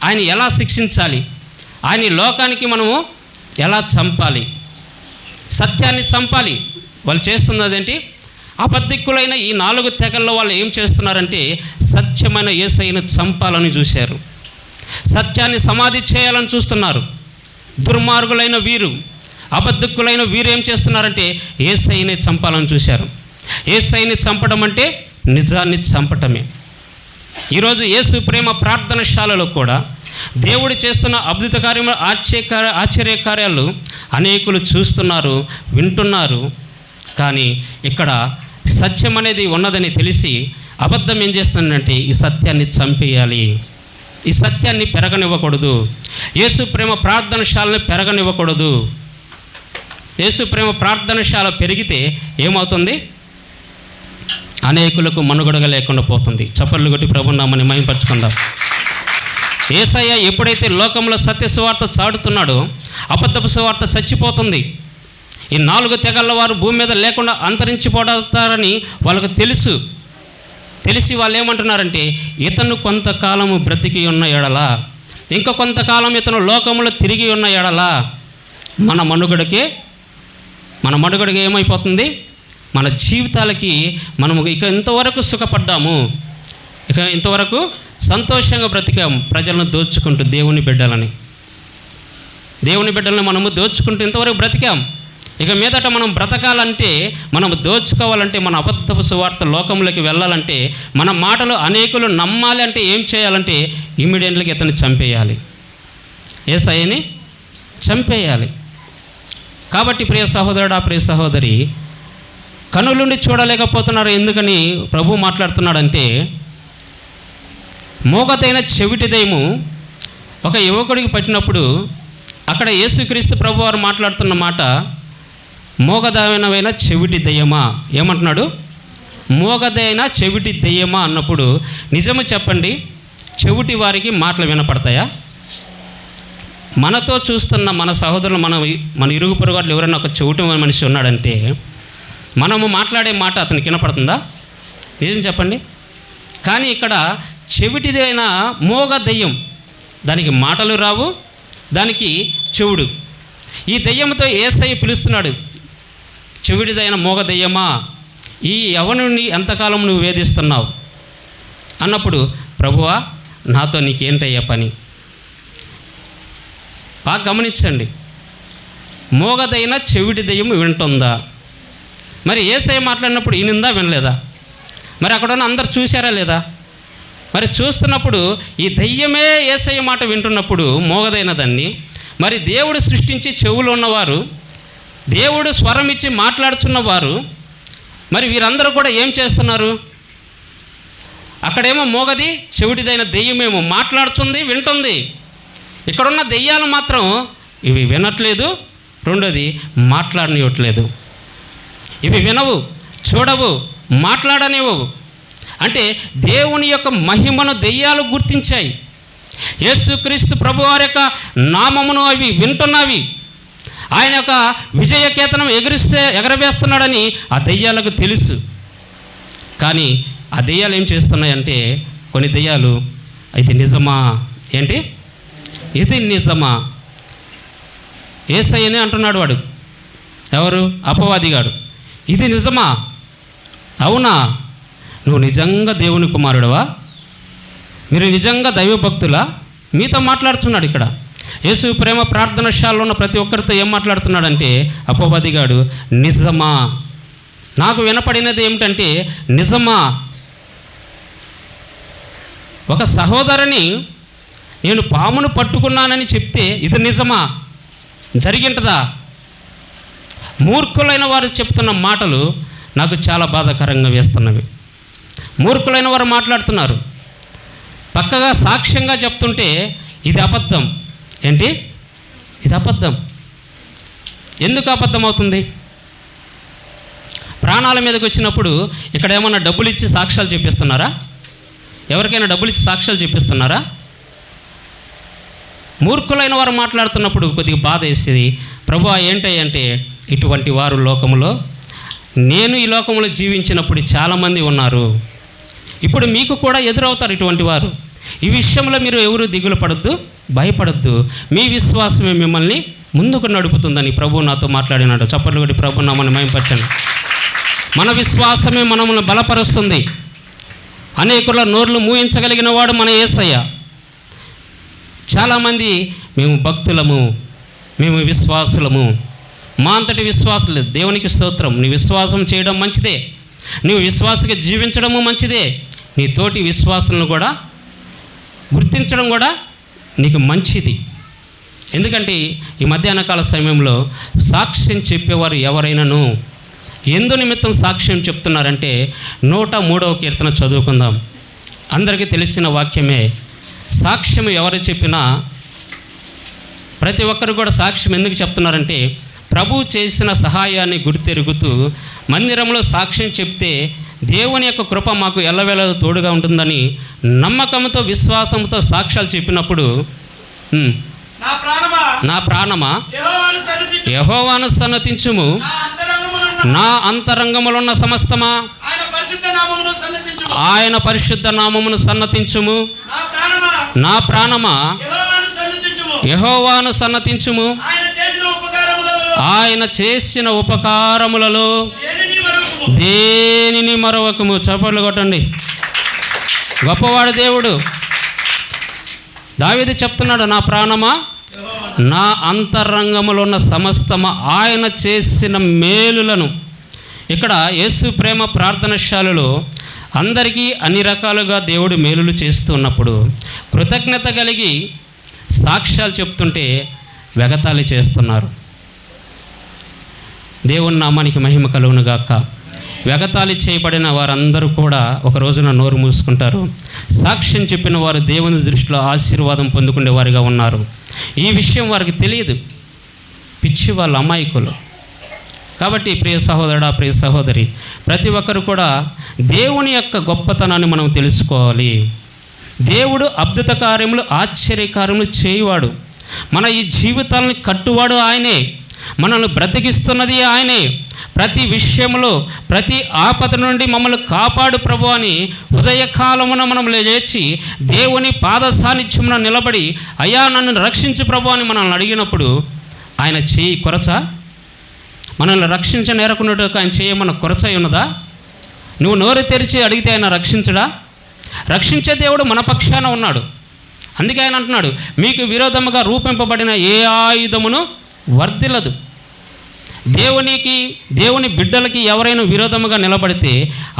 ఆయన ఎలా శిక్షించాలి, ఆయన లోకానికి మనము ఎలా చంపాలి, సత్యాన్ని చంపాలి. వాళ్ళు చేస్తున్నదేంటి? అబద్ధికులైన ఈ 4 తెగల్లో వాళ్ళు ఏం చేస్తున్నారంటే సత్యమైన యేసయ్యను చంపాలని చూశారు, సత్యాన్ని సమాధి చేయాలని చూస్తున్నారు. దుర్మార్గులైన వీరు, అబద్ధికులైన వీరు ఏం చేస్తున్నారంటే యేసయ్యని చంపాలని చూశారు. యేసయ్యని చంపడం అంటే నిజాన్ని చంపటమే. ఈరోజు యేసు ప్రేమ ప్రార్థనశాలలో కూడా దేవుడు చేస్తున్న అద్భుత కార్యము ఆశ్చర్యకార్యాలు అనేకులు చూస్తున్నారు, వింటున్నారు. కానీ ఇక్కడ సత్యం అనేది ఉన్నదని తెలిసి అబద్ధం ఏం చేస్తుందంటే ఈ సత్యాన్ని చంపేయాలి, ఈ సత్యాన్ని పెరగనివ్వకూడదు. యేసు ప్రేమ ప్రార్థనశాలను పెరగనివ్వకూడదు. యేసు ప్రేమ ప్రార్థనశాల పెరిగితే ఏమవుతుంది? అనేకులకు మనుగడగా లేకుండా పోతుంది. చప్పట్లు కొట్టి ప్రభువుని నామమున మహిమపరచుకుందాం. యేసయ్య ఎప్పుడైతే లోకంలో సత్య సువార్త చాటుతున్నాడో అబద్ధపు సువార్త చచ్చిపోతుంది. ఈ 4 తెగల వారు భూమి మీద లేకుండా అంతరించిపోతారని వాళ్ళకు తెలిసి వాళ్ళు ఏమంటున్నారంటే, ఇతను కొంతకాలము బ్రతికి ఉన్న ఎడల, ఇంకా కొంతకాలం ఇతను లోకంలో తిరిగి ఉన్న ఎడల మన మనుగడకి ఏమైపోతుంది? మన జీవితాలకి మనము ఇక ఇంతవరకు సుఖపడ్డాము, ఇక ఇంతవరకు సంతోషంగా బ్రతికాము. ప్రజలను దోచుకుంటూ దేవుని బిడ్డలను మనము దోచుకుంటూ ఇంతవరకు బ్రతికాం. ఇక మీదట మనం బ్రతకాలంటే, మనం దోచుకోవాలంటే, మన అబద్ధపు సువార్త లోకంలోకి వెళ్ళాలంటే, మన మాటలు అనేకులు నమ్మాలి అంటే ఏం చేయాలంటే ఇమ్మీడియట్గా ఇతన్ని చంపేయాలి, యేసయ్యని చంపేయాలి. కాబట్టి ప్రియ సహోదరుడా, ప్రియ సహోదరి, కనులుండి చూడలేకపోతున్నారు. ఎందుకని ప్రభు మాట్లాడుతున్నాడంటే, మోగతైన చెవిటి దయ్యము ఒక యువకుడికి పట్టినప్పుడు అక్కడ యేసుక్రీస్తు ప్రభు వారు మాట్లాడుతున్న మాట, మోగదైన చెవిటి దయ్యమా, ఏమంటున్నాడు? మోగదైన చెవిటి దయ్యమా అన్నప్పుడు నిజము చెప్పండి, చెవిటి వారికి మాటలు వినపడతాయా? మనతో చూస్తున్న మన సహోదరులు, మన ఇరుగు పొరుగు వాళ్ళు ఎవరైనా ఒక చెవిటి మనిషి ఉన్నాడంటే మనము మాట్లాడే మాట అతనికి వినపడుతుందా? నిజం చెప్పండి. కానీ ఇక్కడ చెవిటిదైన మోగ దయ్యం, దానికి మాటలు రావు, దానికి చెవుడు. ఈ దయ్యంతో యేసయ్య పిలుస్తున్నాడు, చెవిటిదైన మోగ దయ్యమా, ఈ యవనుని ఎంతకాలం నువ్వు వేధిస్తున్నావు అన్నప్పుడు, ప్రభువా నాతో నీకేంటయ్యా పని? బాగా గమనించండి, మోగదైన చెవిటి దయ్యం వింటుందా? మరి యేసయ్య మాట్లాడినప్పుడు ఈయనిందా, వినలేదా? మరి అక్కడ ఉన్న అందరు చూశారా లేదా? మరి చూస్తున్నప్పుడు ఈ దయ్యమే యేసయ్య మాట వింటున్నప్పుడు మోగదైన దాన్ని, మరి దేవుడు సృష్టించి చెవులు ఉన్నవారు, దేవుడు స్వరం ఇచ్చి మాట్లాడుచున్నవారు, మరి వీరందరూ కూడా ఏం చేస్తున్నారు? అక్కడేమో మోగది, చెవిటిదైన దెయ్యమేమో మాట్లాడుతుంది, వింటుంది. ఇక్కడున్న దెయ్యాలు మాత్రం ఇవి వినట్లేదు, రెండోది మాట్లాడనివ్వట్లేదు. ఇవి వినవు, చూడవు, మాట్లాడనివ్వవు. అంటే దేవుని యొక్క మహిమను దెయ్యాలు గుర్తించాయి. యేసుక్రీస్తు ప్రభువారి యొక్క నామమును అవి వింటున్నవి. ఆయన యొక్క విజయకేతనం ఎగరవేస్తున్నాడని ఆ దెయ్యాలకు తెలుసు. కానీ ఆ దెయ్యాలు ఏం చేస్తున్నాయంటే, కొన్ని దెయ్యాలు ఇది నిజమా, ఏంటి ఇది నిజమా, యేసయ్యనే అంటున్నాడు వాడు, ఎవరు? అపవాదిగాడు. ఇది నిజమా, అవునా, నువ్వు నిజంగా దేవుని కుమారుడవా, మీరు నిజంగా దైవభక్తులా, మీతో మాట్లాడుతున్నాడు. ఇక్కడ యేసు ప్రేమ ప్రార్థనశాలలో ఉన్న ప్రతి ఒక్కరితో ఏం మాట్లాడుతున్నాడంటే, అపవాదిగాడు నిజమా, నాకు వినపడినది ఏమిటంటే నిజమా. ఒక సహోదరుని నేను పామును పట్టుకున్నానని చెప్తే ఇది నిజమా, జరిగింటదా? మూర్ఖులైన వారు చెప్తున్న మాటలు నాకు చాలా బాధాకరంగా వేస్తున్నవి. మూర్ఖులైన వారు మాట్లాడుతున్నారు, పక్కగా సాక్ష్యంగా చెప్తుంటే ఇది అబద్ధం. ఏంటి ఇది అబద్ధం? ఎందుకు అబద్ధం అవుతుంది? ప్రాణాల మీదకి వచ్చినప్పుడు ఇక్కడ ఏమన్నా డబ్బులు ఇచ్చి సాక్ష్యాలు చెప్పిస్తున్నారా? ఎవరికైనా డబ్బులు ఇచ్చి సాక్ష్యాలు చెప్పిస్తున్నారా? మూర్ఖులైన వారు మాట్లాడుతున్నప్పుడు కొద్దిగా బాధ వేసేది. ప్రభువా ఏంటంటే, ఇటువంటి వారు లోకంలో, నేను ఈ లోకంలో జీవించినప్పుడు చాలామంది ఉన్నారు, ఇప్పుడు మీకు కూడా ఎదురవుతారు ఇటువంటి వారు. ఈ విషయంలో మీరు ఎవరు దిగులు పడొద్దు, భయపడొద్దు, మీ విశ్వాసమే మిమ్మల్ని ముందుకు నడుపుతుందని ప్రభువు నాతో మాట్లాడినాడు. చప్పట్లు కొట్టి ప్రభు నామమున మహిమపరచండి. మన విశ్వాసమే మనల్ని బలపరుస్తుంది. అనేకుల నోర్లు మూయించగలిగిన వాడు మన యేసయ్య. చాలామంది మేము భక్తులము, మేము విశ్వాసులము, మా అంతటి విశ్వాసం లేదు. దేవునికి స్తోత్రం. నీ విశ్వాసం చేయడం మంచిదే, నీవు విశ్వాసగా జీవించడము మంచిదే. నీ తోటి విశ్వాసులను కూడా గుర్తించడం కూడా నీకు మంచిది. ఎందుకంటే ఈ మధ్యాహ్న కాల సమయంలో సాక్ష్యం చెప్పేవారు ఎవరైనాను ఎందు నిమిత్తం సాక్ష్యం చెప్తున్నారంటే 103వ కీర్తన చదువుకుందాం. అందరికీ తెలిసిన వాక్యమే. సాక్ష్యం ఎవరు చెప్పినా ప్రతి ఒక్కరు కూడా సాక్ష్యం ఎందుకు చెప్తున్నారంటే ప్రభు చేసిన సహాయాన్ని గుర్తెరుగుతూ మందిరంలో సాక్ష్యం చెప్తే దేవుని యొక్క కృప మాకు ఎల్లవేళ తోడుగా ఉంటుందని నమ్మకంతో విశ్వాసంతో సాక్ష్యాలు చెప్పినప్పుడు నా ప్రాణమా యెహోవాను సన్నతించుము, నా అంతరంగములో ఉన్న సమస్తమా ఆయన పరిశుద్ధ నామమును సన్నతించుము. నా ప్రాణమా యెహోవాను సన్నతించుము, ఆయన చేసిన ఉపకారములలో దేనిని మరొకము. చప్పట్లు కొట్టండి. గొప్పవాడు దేవుడు. దావీదు చెప్తున్నాడు, నా ప్రాణమా నా అంతరంగములో ఉన్న సమస్తమా ఆయన చేసిన మేలులను. ఇక్కడ యేసు ప్రేమ ప్రార్థనశాలలో అందరికీ అన్ని రకాలుగా దేవుడు మేలులు చేస్తున్నప్పుడు కృతజ్ఞత కలిగి సాక్ష్యాలు చెప్తుంటే వెగతాళి చేస్తున్నారు. దేవుని నామానికి మహిమ కలుగును గాక. వెగతాళి చేయబడిన వారందరూ కూడా ఒక రోజున నోరు మూసుకుంటారు. సాక్ష్యం చెప్పిన వారు దేవుని దృష్టిలో ఆశీర్వాదం పొందుకునే వారిగా ఉన్నారు. ఈ విషయం వారికి తెలియదు. పిచ్చి వాళ్ళ అమాయకులు. కాబట్టి ప్రియ సహోదరుడా, ప్రియ సహోదరి, ప్రతి ఒక్కరు కూడా దేవుని యొక్క గొప్పతనాన్ని మనం తెలుసుకోవాలి. దేవుడు అద్భుత కార్యములు, ఆశ్చర్యకార్యములు చేయువాడు. మన ఈ జీవితాలను కట్టువాడు ఆయనే. మనల్ని బ్రతికిస్తున్నది ఆయనే. ప్రతి విషయంలో ప్రతి ఆపద నుండి మమ్మల్ని కాపాడు ప్రభు అని ఉదయకాలమున మనం లేచి దేవుని పాద సాన్నిధ్యమున నిలబడి అయ్యా నన్ను రక్షించు ప్రభు అని మనల్ని అడిగినప్పుడు ఆయన చేయి కొరచ? మనల్ని రక్షించ నేరకున్నట్టు ఆయన చేయ మన కొరచ ఉన్నదా? నువ్వు నోరు తెరిచి అడిగితే ఆయన రక్షించడా? రక్షించే దేవుడు మన పక్షాన ఉన్నాడు. అందుకే ఆయన అంటున్నాడు, మీకు విరోధముగా రూపింపబడిన ఏ ఆయుధమును వర్ధిల్లదు. దేవుని బిడ్డలకి ఎవరైనా విరోధముగా నిలబడితే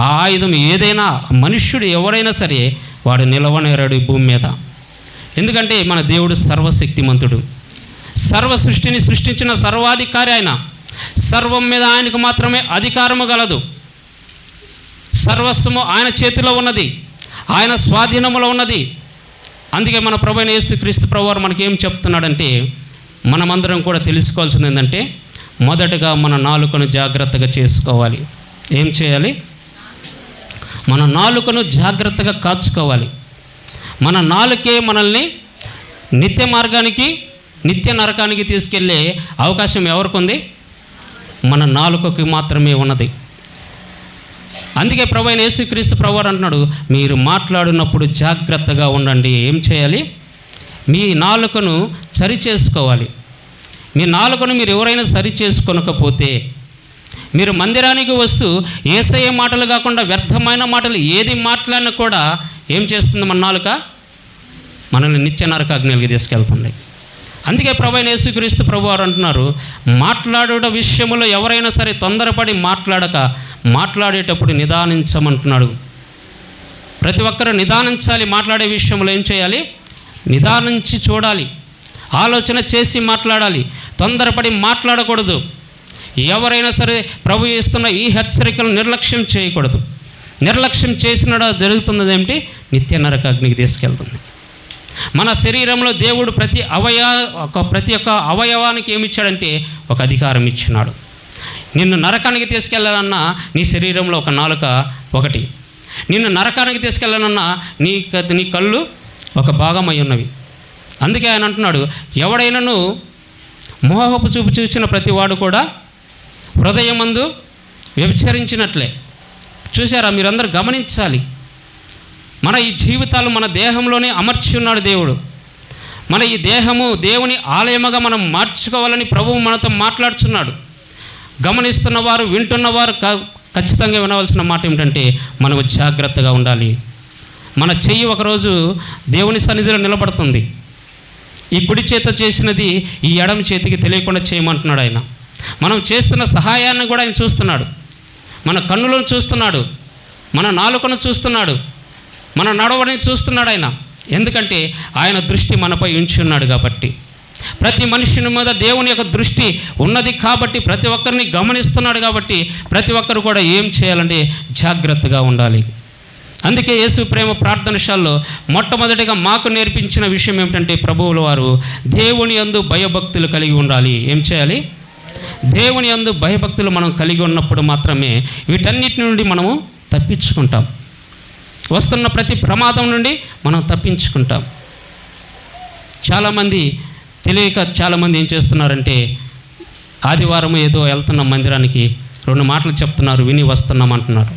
ఆ ఆయుధం ఏదైనా, మనుష్యుడు ఎవరైనా సరే వాడు నిలవనేరాడు ఈ భూమి మీద. ఎందుకంటే మన దేవుడు సర్వశక్తిమంతుడు. సర్వ సృష్టిని సృష్టించిన సర్వాధికారి ఆయన. సర్వం మీద ఆయనకు మాత్రమే అధికారము గలదు. సర్వస్వము ఆయన చేతిలో ఉన్నది, ఆయన స్వాధీనములో ఉన్నది. అందుకే మన ప్రభువైన యేసుక్రీస్తు ప్రభువారు మనకేం చెప్తున్నాడంటే మనమందరం కూడా తెలుసుకోవాల్సింది ఏంటంటే మొదటగా మన నాలుకను జాగ్రత్తగా చేసుకోవాలి. ఏం చేయాలి? మన నాలుకను జాగ్రత్తగా కాచుకోవాలి. మన నాలుకే మనల్ని నిత్య మార్గానికి, నిత్య నరకానికి తీసుకెళ్ళే అవకాశం ఎవరికి ఉంది? మన నాలుకకి మాత్రమే ఉన్నది. అందుకే ప్రభువైన యేసుక్రీస్తు ప్రభువారు అంటున్నాడు, మీరు మాట్లాడినప్పుడు జాగ్రత్తగా ఉండండి. ఏం చేయాలి? మీ నాలుకను సరి చేసుకోవాలి. మీ నాలుకను మీరు ఎవరైనా సరి చేసుకోనకపోతే మీరు మందిరానికి వస్తూ యేసయ్య మాటలు కాకుండా వ్యర్థమైన మాటలు ఏది మాట్లాడినా కూడా ఏం చేస్తుంది? మన నాలుక మనల్ని నిత్య నరకాగ్నికి తీసుకెళ్తుంది. అందుకే ప్రభువైన యేసుక్రీస్తు ప్రభువారు అంటున్నారు, మాట్లాడుట విషయంలో ఎవరైనా సరే తొందరపడి మాట్లాడేటప్పుడు నిదానించమంటున్నాడు. ప్రతి ఒక్కరూ నిదానించాలి. మాట్లాడే విషయంలో ఏం చేయాలి? నిదానించి చూడాలి, ఆలోచన చేసి మాట్లాడాలి. తొందరపడి మాట్లాడకూడదు. ఎవరైనా సరే ప్రభు ఇస్తున్న ఈ హెచ్చరికలు నిర్లక్ష్యం చేయకూడదు. నిర్లక్ష్యం చేసినడా జరుగుతున్నది ఏమిటి? నిత్య నరకాగ్నికి తీసుకెళ్తుంది. మన శరీరంలో దేవుడు ప్రతి ఒక్క అవయవానికి ఏమిచ్చాడంటే ఒక అధికారం ఇచ్చినాడు. నిన్ను నరకానికి తీసుకెళ్ళాలన్నా నీ శరీరంలో ఒక నాలుక ఒకటి, నిన్ను నరకానికి తీసుకెళ్ళాలన్నా నీ కళ్ళు ఒక భాగం అయి ఉన్నవి. అందుకే ఆయన అంటున్నాడు, ఎవడైనాను మోహపు చూపు చూసిన ప్రతి వాడు కూడా హృదయమందు వ్యభిచరించినట్లే. చూసారా? మీరందరూ గమనించాలి. మన ఈ జీవితాలు మన దేహంలోనే అమర్చి ఉన్నాడు దేవుడు. మన ఈ దేహము దేవుని ఆలయముగా మనం మార్చుకోవాలని ప్రభువు మనతో మాట్లాడుచున్నాడు. గమనిస్తున్నవారు, వింటున్నవారు ఖచ్చితంగా వినవలసిన మాట ఏమిటంటే మనము జాగ్రత్తగా ఉండాలి. మన చెయ్యి ఒకరోజు దేవుని సన్నిధిలో నిలబడుతుంది. ఈ కుడి చేత చేసినది ఈ ఎడమ చేతికి తెలియకుండా చేయమంటున్నాడు ఆయన. మనం చేస్తున్న సహాయాన్ని కూడా ఆయన చూస్తున్నాడు. మన కన్నులను చూస్తున్నాడు, మన నాలుకను చూస్తున్నాడు. మన నడవడిని చూస్తున్నాడు ఆయన. ఎందుకంటే ఆయన దృష్టి మనపై ఉంచి ఉన్నాడు కాబట్టి. ప్రతి మనుషుని మీద దేవుని యొక్క దృష్టి ఉన్నది కాబట్టి, ప్రతి ఒక్కరిని గమనిస్తున్నాడు కాబట్టి, ప్రతి ఒక్కరు కూడా ఏం చేయాలంటే జాగ్రత్తగా ఉండాలి. అందుకే యేసు ప్రేమ ప్రార్థనశాలలో మొట్టమొదటిగా మాకు నేర్పించిన విషయం ఏమిటంటే, ప్రభువుల వారు దేవుని యందు భయభక్తులు కలిగి ఉండాలి. ఏం చేయాలి? దేవుని యందు భయభక్తులు మనం కలిగి ఉన్నప్పుడు మాత్రమే వీటన్నిటి నుండి మనము తప్పించుకుంటాం. వస్తున్న ప్రతి ప్రమాదం నుండి మనం తప్పించుకుంటాం. చాలామంది తెలియక చాలామంది ఏం చేస్తున్నారంటే, ఆదివారం ఏదో వెళ్తున్నాం మందిరానికి, 2 మాటలు చెప్తున్నారు, విని వస్తున్నాం అంటున్నారు.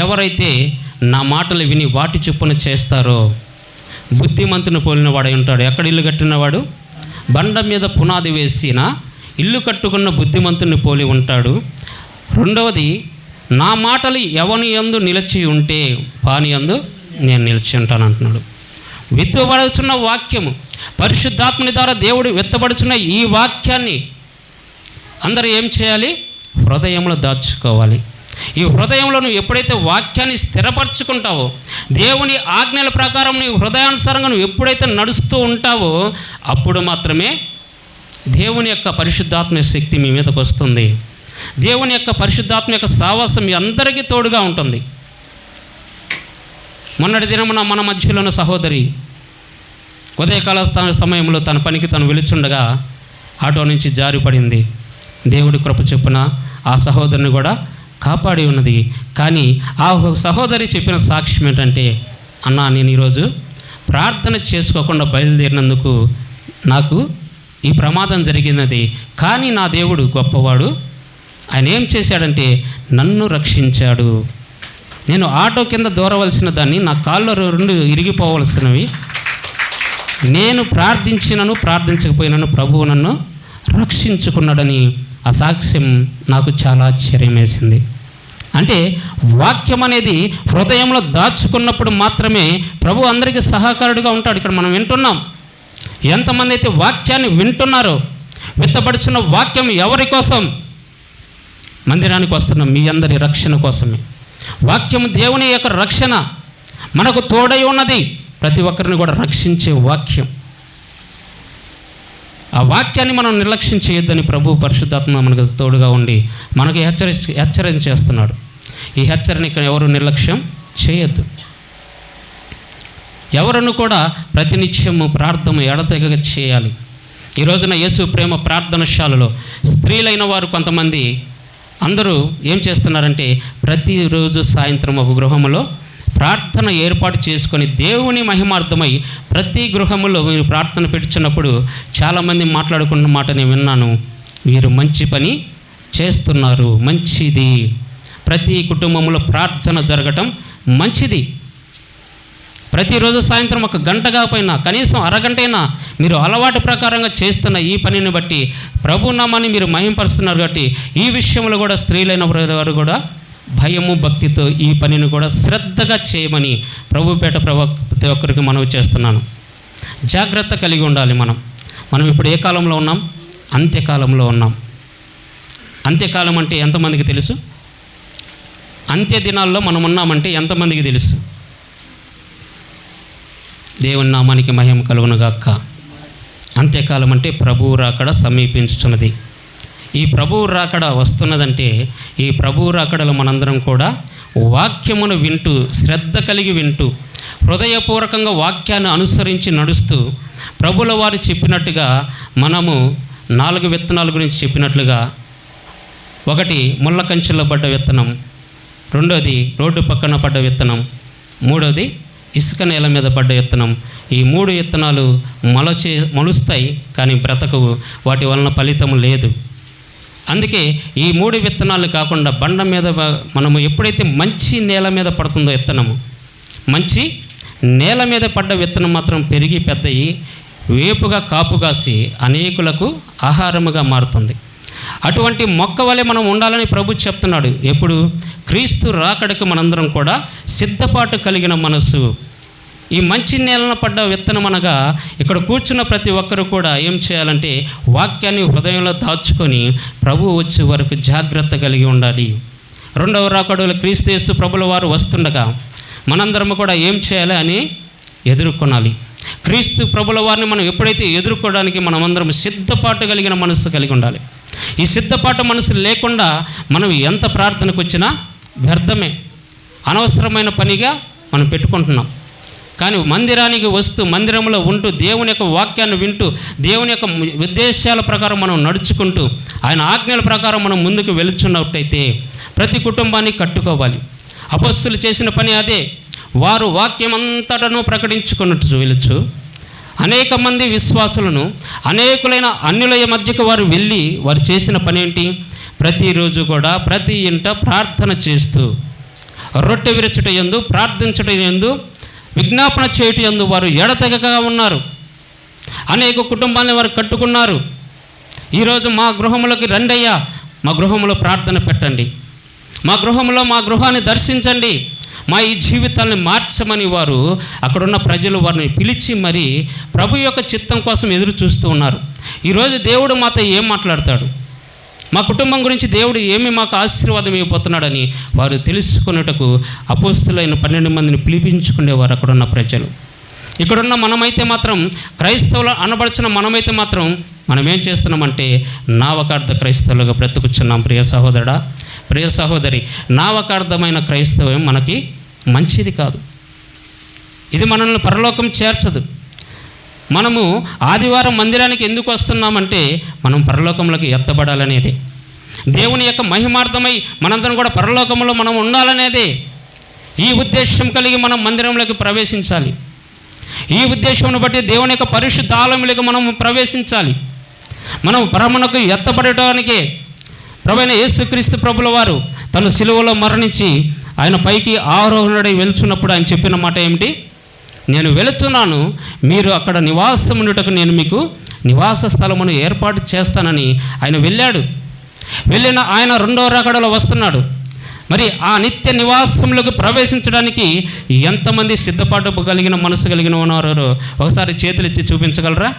ఎవరైతే నా మాటలు విని వాటి చొప్పున చేస్తారో బుద్ధిమంతుని పోలిన వాడై ఉంటాడు. ఎక్కడ ఇల్లు కట్టినవాడు? బండ మీద పునాది వేసిన ఇల్లు కట్టుకున్న బుద్ధిమంతుని పోలి ఉంటాడు. రెండవది, నా మాటలు ఎవని యందు నిలిచి ఉంటే వాని యందు నేను నిలిచి ఉంటాను అంటున్నాడు. విత్తబడుచున్న వాక్యము, పరిశుద్ధాత్మని ద్వారా దేవుడు విత్తబడుచున్న ఈ వాక్యాన్ని అందరూ ఏం చేయాలి? హృదయంలో దాచుకోవాలి. ఈ హృదయంలో నువ్వు ఎప్పుడైతే వాక్యాన్ని స్థిరపరచుకుంటావో, దేవుని ఆజ్ఞల ప్రకారం నీ హృదయానుసారంగా నువ్వు ఎప్పుడైతే నడుస్తూ ఉంటావో, అప్పుడు మాత్రమే దేవుని యొక్క పరిశుద్ధాత్మ శక్తి మీ మీదకు వస్తుంది. దేవుని యొక్క పరిశుద్ధాత్మ యొక్క సావాసం మీ అందరికీ తోడుగా ఉంటుంది. మొన్నటి దినమున మన మధ్యలోని సహోదరి ఉదయకాల సమయంలో తన పనికి తను వెలుచుండగా ఆటో నుంచి జారిపడింది. దేవుడి కృప చొప్పున ఆ సహోదరిని కూడా కాపాడి ఉన్నది. కానీ ఆ సహోదరి చెప్పిన సాక్ష్యం ఏంటంటే, అన్నా నేను ఈరోజు ప్రార్థన చేసుకోకుండా బయలుదేరినందుకు నాకు ఈ ప్రమాదం జరిగినది. కానీ నా దేవుడు గొప్పవాడు. ఆయన ఏం చేశాడంటే నన్ను రక్షించాడు. నేను ఆటో కింద దూరవలసిన దాన్ని, నా కాళ్ళు 2 ఇరిగిపోవలసినవి, నేను ప్రార్థించినను ప్రార్థించకపోయినను ప్రభువు నన్ను రక్షించుకున్నాడని ఆ సాక్ష్యం నాకు చాలా ఆశ్చర్యం వేసింది. అంటే వాక్యం అనేది హృదయంలో దాచుకున్నప్పుడు మాత్రమే ప్రభు అందరికీ సహకారుడిగా ఉంటాడు. ఇక్కడ మనం వింటున్నాం, ఎంతమంది అయితే వాక్యాన్ని వింటున్నారో, విత్తబడుచున్న వాక్యం ఎవరి కోసం? మందిరానికి వస్తున్నాం మీ అందరి రక్షణ కోసమే. వాక్యం దేవుని యొక్క రక్షణ మనకు తోడై ఉన్నది. ప్రతి ఒక్కరిని కూడా రక్షించే వాక్యం. ఆ వాక్యాన్ని మనం నిర్లక్ష్యం చేయొద్దని ప్రభు పరిశుద్ధాత్మ మనకు తోడుగా ఉండి మనకు హెచ్చరణ చేస్తున్నాడు. ఈ హెచ్చరిక ఎవరు నిర్లక్ష్యం చేయొద్దు. ఎవరును కూడా ప్రతినిత్యము ప్రార్థన ఎడతెగక చేయాలి. ఈ రోజున యేసు ప్రేమ ప్రార్థనశాలలో స్త్రీలైన వారు కొంతమంది అందరూ ఏం చేస్తున్నారంటే, ప్రతిరోజు సాయంత్రం ఒక గృహంలో ప్రార్థన ఏర్పాటు చేసుకొని దేవుని మహిమార్థమై ప్రతి గృహములో మీరు ప్రార్థన పెట్టుచున్నప్పుడు చాలామంది మాట్లాడుకున్న మాట నేను విన్నాను, వీరు మంచి పని చేస్తున్నారు, మంచిది, ప్రతి కుటుంబంలో ప్రార్థన జరగటం మంచిది. ప్రతిరోజు సాయంత్రం 1 గంట కాకపోయినా కనీసం అరగంటైనా మీరు అలవాటు ప్రకారంగా చేస్తున్న ఈ పనిని బట్టి ప్రభు నామాన్ని మీరు మహింపరుస్తున్నారు. కాబట్టి ఈ విషయంలో కూడా స్త్రీలైన వారు కూడా భయము భక్తితో ఈ పనిని కూడా శ్రద్ధగా చేయమని ప్రభుపేట ప్రతి ఒక్కరికి మనవి చేస్తున్నాను. జాగ్రత్త కలిగి ఉండాలి. మనం ఇప్పుడు ఏ కాలంలో ఉన్నాం? అంత్యకాలంలో ఉన్నాం. అంత్యకాలం అంటే ఎంతమందికి తెలుసు? అంత్య దినాల్లో మనం ఉన్నామంటే ఎంతమందికి తెలుసు? దేవుని నామానికి మహిమ కలుగునుగాక. అంత్యకాలం అంటే ప్రభువు రాకడ సమీపించుతున్నది. ఈ ప్రభువు రాకడ వస్తున్నదంటే, ఈ ప్రభువు రాకడలో మనందరం కూడా వాక్యమును వింటూ, శ్రద్ధ కలిగి వింటూ, హృదయపూర్వకంగా వాక్యాన్ని అనుసరించి నడుస్తూ, ప్రభుల వారు చెప్పినట్టుగా మనము 4 విత్తనాల గురించి చెప్పినట్లుగా, 1 ముళ్ళ కంచెలో పడ్డ విత్తనం, 2ది రోడ్డు పక్కన పడ్డ విత్తనం, 3ది ఇసుక నేల మీద పడ్డ విత్తనం. ఈ 3 విత్తనాలు మొలుస్తాయి కానీ బ్రతకవు, వాటి వలన ఫలితం లేదు. అందుకే ఈ 3 విత్తనాలు కాకుండా బండ మీద మనము ఎప్పుడైతే మంచి నేల మీద పడుతుందో విత్తనము, మంచి నేల మీద పడ్డ విత్తనం మాత్రం పెరిగి పెద్దయి వేపుగా కాపు కాసి అనేకులకు ఆహారముగా మారుతుంది. అటువంటి మొక్క వలె మనం ఉండాలని ప్రభు చెప్తున్నాడు. ఎప్పుడు? క్రీస్తు రాకడకు మనందరం కూడా సిద్ధపాటు కలిగిన మనసు. ఈ మంచి నేలన పడ్డ విత్తనం అనగా ఇక్కడ కూర్చున్న ప్రతి ఒక్కరు కూడా ఏం చేయాలంటే వాక్యాన్ని హృదయంలో దాచుకొని ప్రభు వచ్చే వరకు జాగ్రత్త కలిగి ఉండాలి. 2వ రాకడలో క్రీస్తు యేసు ప్రభుల వారు వస్తుండగా మనందరం కూడా ఏం చేయాలి అని ఎదుర్కొనాలి. క్రీస్తు ప్రభుల వారిని మనం ఎప్పుడైతే ఎదుర్కోవడానికి మనమందరం సిద్ధపాటు కలిగిన మనసు కలిగి ఉండాలి. ఈ సిద్ధపాటు మనసు లేకుండా మనం ఎంత ప్రార్థనకు వచ్చినా వ్యర్థమే, అనవసరమైన పనిగా మనం పెట్టుకుంటున్నాం. కానీ మందిరానికి వస్తూ మందిరంలో ఉంటూ దేవుని యొక్క వాక్యాన్ని వింటూ దేవుని యొక్క ఉద్దేశాల ప్రకారం మనం నడుచుకుంటూ ఆయన ఆజ్ఞల ప్రకారం మనం ముందుకు వెళుచున్నట్టయితే ప్రతి కుటుంబాన్ని కట్టుకోవాలి. అపొస్తలులు చేసిన పని అదే. వారు వాక్యం అంతటను ప్రకటించుకున్నట్టు వెళుచు అనేక మంది విశ్వాసులను అనేకులైన అన్యుల మధ్యకు వారు వెళ్ళి వారు చేసిన పని ఏంటి? ప్రతిరోజు కూడా ప్రతి ఇంట ప్రార్థన చేస్తూ రొట్టె విరచుట యందు ప్రార్థించుట యందు విజ్ఞాపన చేయుట యందు వారు ఎడతెగక ఉన్నారు. అనేక కుటుంబాలను వారు కట్టుకున్నారు. ఈరోజు మా గృహములకి రండయ్యా, మా గృహంలో ప్రార్థన పెట్టండి, మా గృహంలో మా గృహాన్ని దర్శించండి, మా ఈ జీవితాన్ని మార్చమని వారు అక్కడున్న ప్రజలు వారిని పిలిచి మరి ప్రభు యొక్క చిత్తం కోసం ఎదురు చూస్తూ ఉన్నారు. ఈరోజు దేవుడు మాతో ఏం మాట్లాడతాడు, మా కుటుంబం గురించి దేవుడు ఏమి మాకు ఆశీర్వాదం ఇవ్వబోతున్నాడని వారు తెలుసుకున్నటకు అపోస్తులైన 12 మందిని పిలిపించుకునేవారు అక్కడున్న ప్రజలు. ఇక్కడున్న మనమైతే మాత్రం క్రైస్తవులు అనబడిచిన మనమైతే మాత్రం మనం ఏం చేస్తున్నామంటే నావకార్థ క్రైస్తవులుగా బ్రతుకుచున్నాం. ప్రియ సహోదరుడా, ప్రియ సహోదరి, నావకార్థమైన క్రైస్తవం మనకి మంచిది కాదు. ఇది మనల్ని పరలోకం చేర్చదు. మనము ఆదివారం మందిరానికి ఎందుకు వస్తున్నామంటే మనం పరలోకంలోకి ఎత్తబడాలనేదే, దేవుని యొక్క మహిమార్థమై మనందరం కూడా పరలోకంలో మనం ఉండాలనేదే. ఈ ఉద్దేశం కలిగి మనం మందిరంలోకి ప్రవేశించాలి. ఈ ఉద్దేశంను బట్టి దేవుని యొక్క పరిశుద్ధ ఆలయంలోకి మనం ప్రవేశించాలి. మనం పరమునకు ఎత్తబడటానికే ప్రభువైన యేసుక్రీస్తు ప్రభుల వారు తను సిలువలో మరణించి ఆయన పైకి ఆరోహణుడై వెళ్తున్నప్పుడు ఆయన చెప్పిన మాట ఏమిటి? నేను వెళుతున్నాను, మీరు అక్కడ నివాసం ఉండుటకు నేను మీకు నివాస స్థలమును ఏర్పాటు చేస్తానని ఆయన వెళ్ళాడు. వెళ్ళిన ఆయన 2వ రాకడలో వస్తున్నాడు. మరి ఆ నిత్య నివాసంలోకి ప్రవేశించడానికి ఎంతమంది సిద్ధపాటు కలిగిన మనసు కలిగిన ఉన్నారో ఒకసారి చేతులు ఎత్తి చూపించగలరా?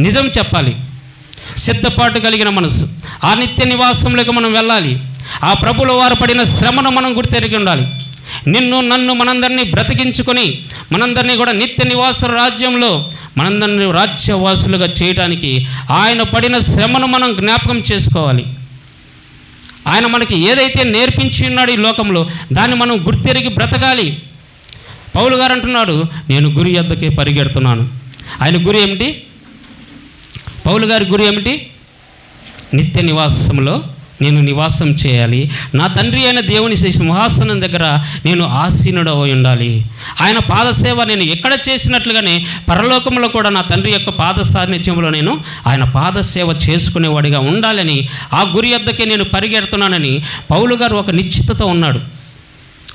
నిజం చెప్పాలి. సిద్ధపాటు కలిగిన మనసు, ఆ నిత్య నివాసంలోకి మనం వెళ్ళాలి. ఆ ప్రభుల వారు పడిన శ్రమను మనం గుర్తెరిగి ఉండాలి. నిన్ను నన్ను మనందరినీ బ్రతికించుకొని మనందరినీ కూడా నిత్య నివాస రాజ్యంలో మనందరినీ రాజ్యవాసులుగా చేయడానికి ఆయన పడిన శ్రమను మనం జ్ఞాపకం చేసుకోవాలి. ఆయన మనకి ఏదైతే నేర్పించి ఉన్నాడు ఈ లోకంలో దాన్ని మనం గుర్తెరిగి బ్రతకాలి. పౌలు గారు అంటున్నాడు, నేను గురి యొద్దకే పరిగెడుతున్నాను. ఆయన గురి ఏమిటి? పౌలు గారి గురి ఏమిటి? నిత్య నివాసంలో నేను నివాసం చేయాలి. నా తండ్రి అయిన దేవుని సింహాసనం దగ్గర నేను ఆసీనుడై ఉండాలి. ఆయన పాదసేవ నేను ఎక్కడ చేసినట్లుగానే పరలోకంలో కూడా నా తండ్రి యొక్క పాద సాన్నిధ్యంలో నేను ఆయన పాదసేవ చేసుకునేవాడిగా ఉండాలని ఆ గురి వద్దకే నేను పరిగెడుతున్నానని పౌలు గారు ఒక నిశ్చితతో ఉన్నాడు.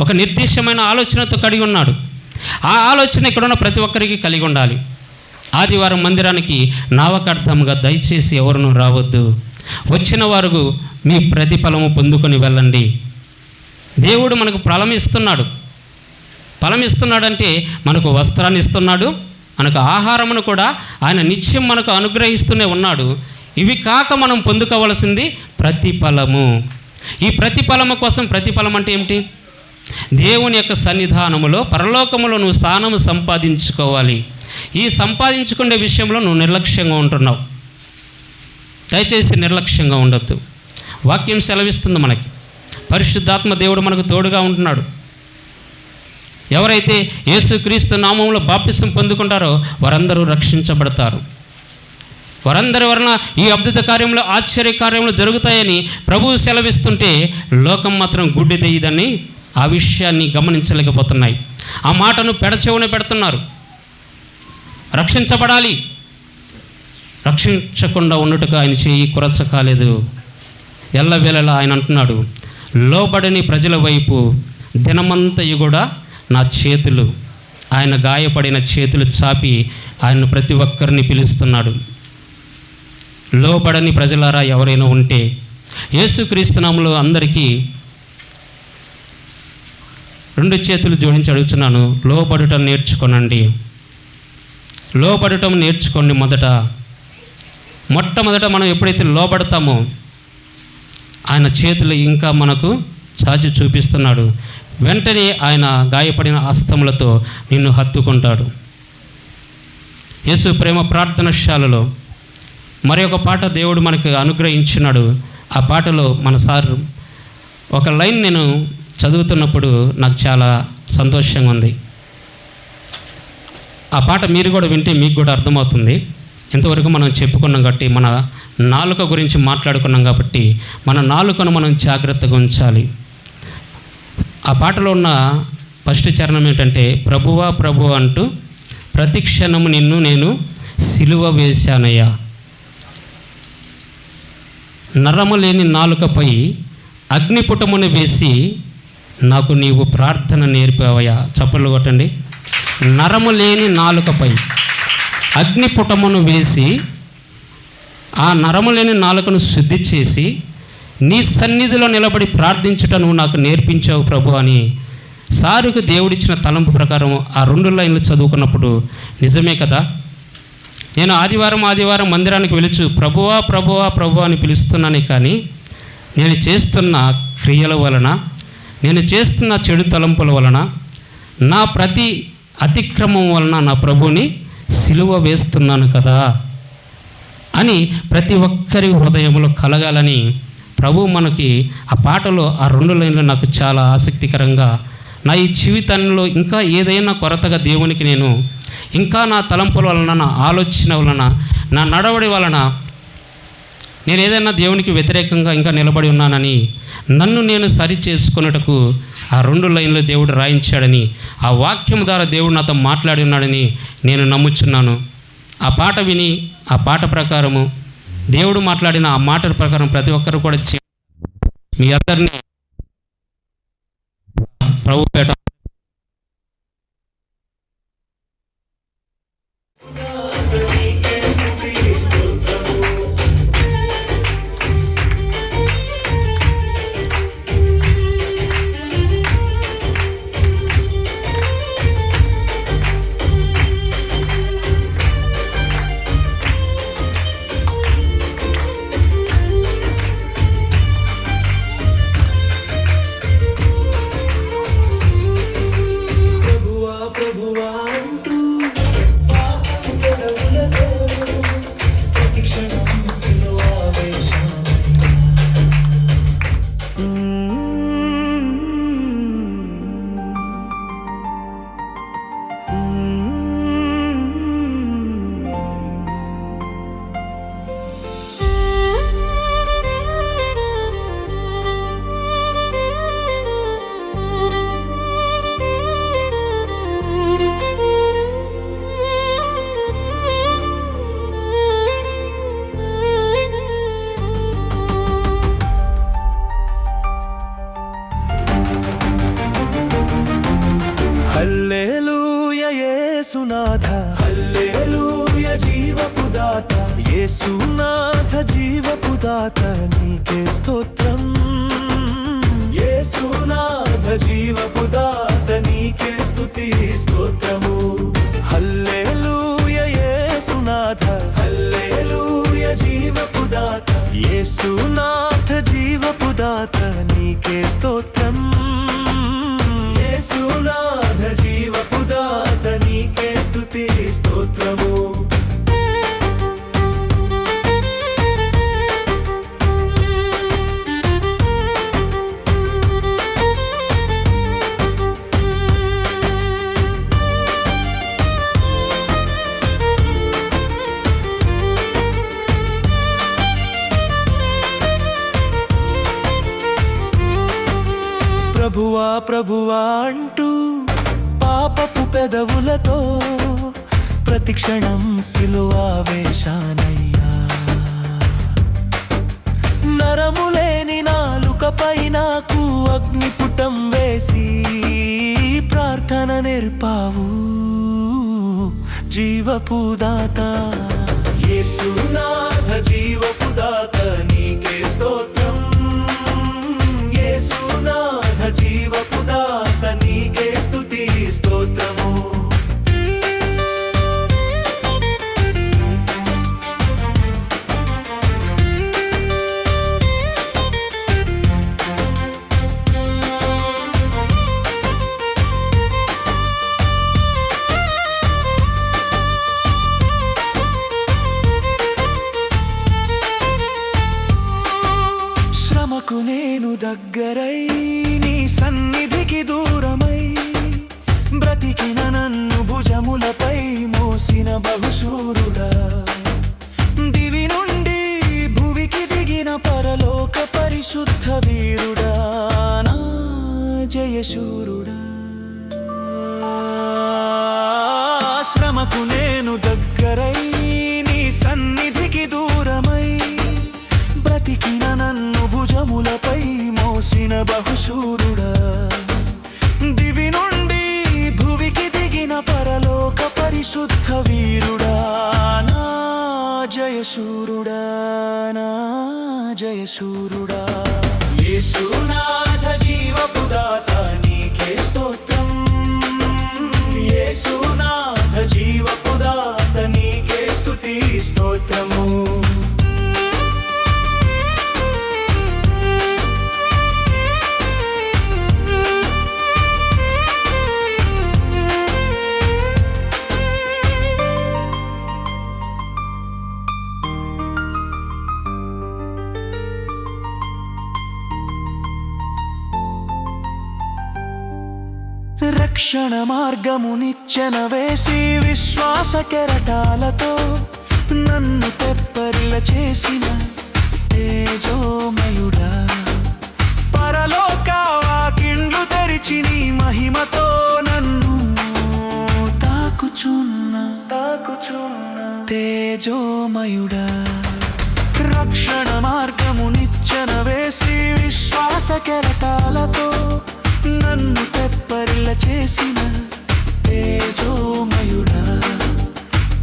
ఒక నిర్దిష్టమైన ఆలోచనతో కలిగి ఉన్నాడు. ఆ ఆలోచన ఇక్కడున్న ప్రతి ఒక్కరికి కలిగి ఉండాలి. ఆదివారం మందిరానికి నావకార్థంగా దయచేసి ఎవరునూ రావద్దు. వచ్చిన వారు మీ ప్రతిఫలము పొందుకొని వెళ్ళండి. దేవుడు మనకు ఫలం ఇస్తున్నాడు. ఫలం ఇస్తున్నాడంటే మనకు వస్త్రాన్ని ఇస్తున్నాడు, మనకు ఆహారమును కూడా ఆయన నిత్యం మనకు అనుగ్రహిస్తూనే ఉన్నాడు. ఇవి కాక మనం పొందుకోవలసింది ప్రతిఫలము. ఈ ప్రతిఫలము కోసం, ప్రతిఫలం అంటే ఏమిటి? దేవుని యొక్క సన్నిధానములో పరలోకములో నువ్వు స్థానము సంపాదించుకోవాలి. ఈ సంపాదించుకునే విషయంలో నువ్వు నిర్లక్ష్యంగా ఉంటున్నావు. దయచేసి నిర్లక్ష్యంగా ఉండొద్దు. వాక్యం సెలవిస్తుంది మనకి. పరిశుద్ధాత్మ దేవుడు మనకు తోడుగా ఉంటున్నాడు. ఎవరైతే యేసుక్రీస్తు నామములో బాప్తిసం పొందుకుంటారో వారందరూ రక్షించబడతారు. వారందరి వలన ఈ అద్భుత కార్యంలో ఆశ్చర్య కార్యములు జరుగుతాయని ప్రభువు సెలవిస్తుంటే లోకం మాత్రం గుడ్డిదయ్యిదని ఆ విషయాన్ని గమనించలేకపోతున్నాయి. ఆ మాటను పెడచెవున పెడుతున్నారు. రక్షించబడాలి, రక్షించకుండా ఉండుటకు ఆయన చేయి కురచ కాలేదు. ఎల్లవేళలా ఆయన అంటున్నాడు, లోబడని ప్రజల వైపు దినమంతయు కూడా నా చేతులు, ఆయన గాయపడిన చేతులు చాపి ఆయన ప్రతి ఒక్కరిని పిలుస్తున్నాడు. లోబడని ప్రజలారా ఎవరైనా ఉంటే యేసుక్రీస్తు నామములో అందరికీ 2 చేతులు జోడించి అడుగుతున్నాను, లోబడటం నేర్చుకోనండి. లోబడటం నేర్చుకోండి. మొట్టమొదట మనం ఎప్పుడైతే లోబడతామో ఆయన చేతులు ఇంకా మనకు చాచి చూపిస్తున్నాడు. వెంటనే ఆయన గాయపడిన హస్తములతో నిన్ను హత్తుకుంటాడు. యేసు ప్రేమ ప్రార్థనశాలలో మరి ఒక పాట దేవుడు మనకు అనుగ్రహించినాడు. ఆ పాటలో మన సార్ ఒక లైన్ నేను చదువుతున్నప్పుడు నాకు చాలా సంతోషంగా ఉంది. ఆ పాట మీరు కూడా వింటే మీకు కూడా అర్థమవుతుంది. ఇంతవరకు మనం చెప్పుకున్నాం కాబట్టి, మన నాలుక గురించి మాట్లాడుకున్నాం కాబట్టి, మన నాలుకను మనం జాగ్రత్తగా ఉంచాలి. ఆ పాటలో ఉన్న ఫస్ట్ చరణం ఏంటంటే, ప్రభువా ప్రభువా అంటూ ప్రతి క్షణము నిన్ను నేను సిలువ వేశానయ్యా. నరము లేని నాలుకపై అగ్నిపుటమును వేసి నాకు నీవు ప్రార్థన నేర్పావయ్యా. చప్పట్లు కొట్టండి. నరము లేని నాలుకపై అగ్నిపుటమును వేసి ఆ నరము లేని నాలుకను శుద్ధి చేసి నీ సన్నిధిలో నిలబడి ప్రార్థించుట నువ్వు నాకు నేర్పించావు ప్రభు అని సారుకు దేవుడిచ్చిన తలంపు ప్రకారం ఆ 2 లైన్లు చదువుకున్నప్పుడు నిజమే కదా, నేను ఆదివారం మందిరానికి వెళుచు ప్రభువా ప్రభువా ప్రభువా అని పిలుస్తున్నానే, కానీ నేను చేస్తున్న క్రియల వలన, నేను చేస్తున్న చెడు తలంపుల వలన, నా ప్రతి అతిక్రమం వలన నా ప్రభుని సిలువ వేస్తున్నాను కదా అని ప్రతి ఒక్కరి హృదయంలో కలగాలని ప్రభు మనకి ఆ పాటలో ఆ 2 లైన్లు నాకు చాలా ఆసక్తికరంగా, నా ఈ జీవితంలో ఇంకా ఏదైనా కొరతగా దేవునికి నేను ఇంకా నా తలంపుల వలన, నా ఆలోచన వలన, నా నడవడి వలన నేను ఏదైనా దేవునికి వ్యతిరేకంగా ఇంకా నిలబడి ఉన్నానని నన్ను నేను సరి చేసుకున్నటకు ఆ 2 లైన్లు దేవుడు రాయించాడని, ఆ వాక్యం ద్వారా దేవుడు నాతో మాట్లాడి ఉన్నాడని నేను నమ్ముచున్నాను. ఆ పాట విని ఆ పాట ప్రకారము దేవుడు మాట్లాడిన ఆ మాట ప్రకారం ప్రతి ఒక్కరు కూడా మీ అందరినీ ప్రభుపేట హల్లెలూయా యేసునాథ, హల్లెలూయా జీవపు దాత, యేసునాథ జీవపు దాత నీకే స్తోత్రం. యేసునాథ జీవపు దాత నీకే స్తుతి స్తోత్రము. హల్లెలూయా యేసునాథ, హల్లెలూయా జీవపు దాత, యేసునాథ జీవపు దాత నీకే స్తోత్రం. యేసునాథ జీవపు దాత నీకే స్తుతి స్తోత్రము. ప్రభువా ప్రభువా అంటూ పాపపు పెదవులతో ప్రతిక్షణం సిలువా వేశానయ్యా. నరములేని నాలుకపై నాకు అగ్నిపుటం వేసి ప్రార్థన నేర్పావు జీవపు దాత. యేసునాథ జీవపు దాత నీకే స్తోత్రం. యేసునాథ జీవపు దాత నీకే స్తుతి స్తోత్రము. నేను దగ్గరై నీ సన్నిధికి దూరమై బ్రతికిన నన్ను భుజములపై మోసిన బహుశూరుడా దివి నుండి భువికి దిగిన పరలోక పరిశుద్ధ వీరుడా నా జయశూరుడా శ్రమకు నేను దగ్గరై నీ సన్నిధికి దూరమై బ్రతికిన నన్ను భుజములపై మోసిన బహుశూరుడా దివి నుండి భువికి దిగిన పరలోక పరిశుద్ధ వీరుడా నా జయశూరుడా నా జయశూరుడా యేసునాథ జీవపు దాత నీకే స్తోత్రం యేసునాథ జీవపు దాత నీకే స్తుతి స్తోత్రము రక్షణ మార్గము నిచ్చెన వేసి విశ్వాస కెరటాలతో నన్ను తెప్పరిల చేసిన తేజోమయుడా పరలోక వాకిండ్లు తెరిచి నీ మహిమతో నన్ను తాకుచున్న తేజోమయుడా రక్షణ మార్గము నిచ్చెన వేసి విశ్వాస కెరటాలతో నన్ను తెప్పరిల చేసిన తేజోమయుడా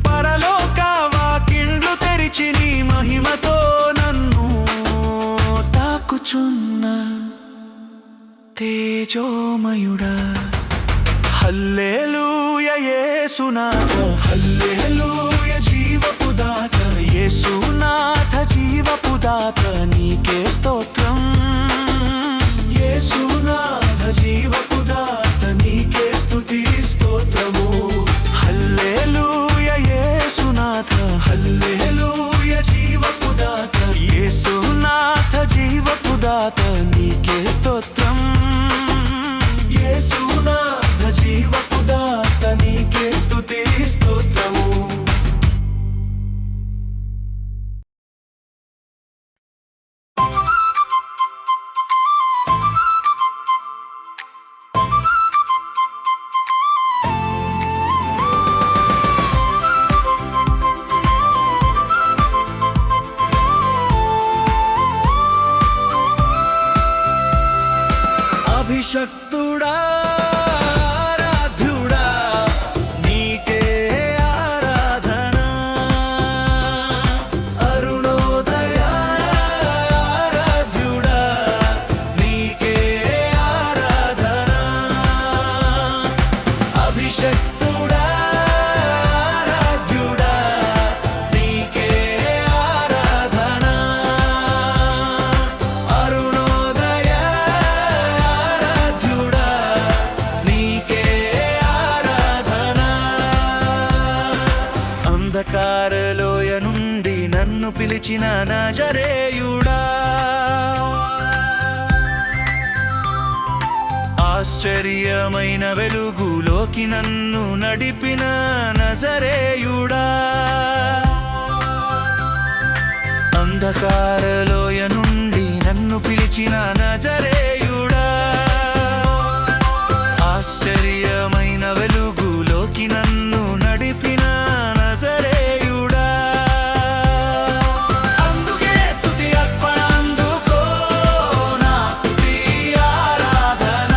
పరలోక వాకిండ్లు తెరిచి నీ మహిమతో నన్ను తాకుచున్న తేజోమయుడా హల్లెలూయా యేసునాథ హల్లెలూయా జీవపు దాత యేసునాథ జీవపు దాత నీకే స్తోత్రం యేసునాథ జీవపు దాత నీకే స్తుతి స్తోత్రము హల్లెలూయా యేసునాథ హల్లెలూయా జీవపు దాత యేసునాథ జీవపు దాత నీకే స్తోత్రం యేసునాథ జీవపు దాత నీకే స్తుతి స్తోత్రము అభిషక్తుడా ఆరాధ్యుడా నీకే ఆరాధన అరుణోదయ ఆరాధ్యుడా నీకే ఆరాధన అభిషక్తుడా ఆరాధ్యుడా నీకే ఆరాధన అరుణోదయ ఆరాధ్యుడా నీకే ఆరాధన అంధకారలోయ నుండి నన్ను పిలిచిన నజరేయుడా ఆశ్చర్యమైన వెలుగులోకి నన్ను నడిపిన నజరేయుడా అంధకారలోయ నుండి నన్ను పిలిచిన నజరేయుడా ఆశ్చర్యమైన వెలుగులోకి నన్ను నడిపిన నజరేయుడా అందుకే స్తుతి అర్పణ అందుకో నా స్తుతి ఆరాధన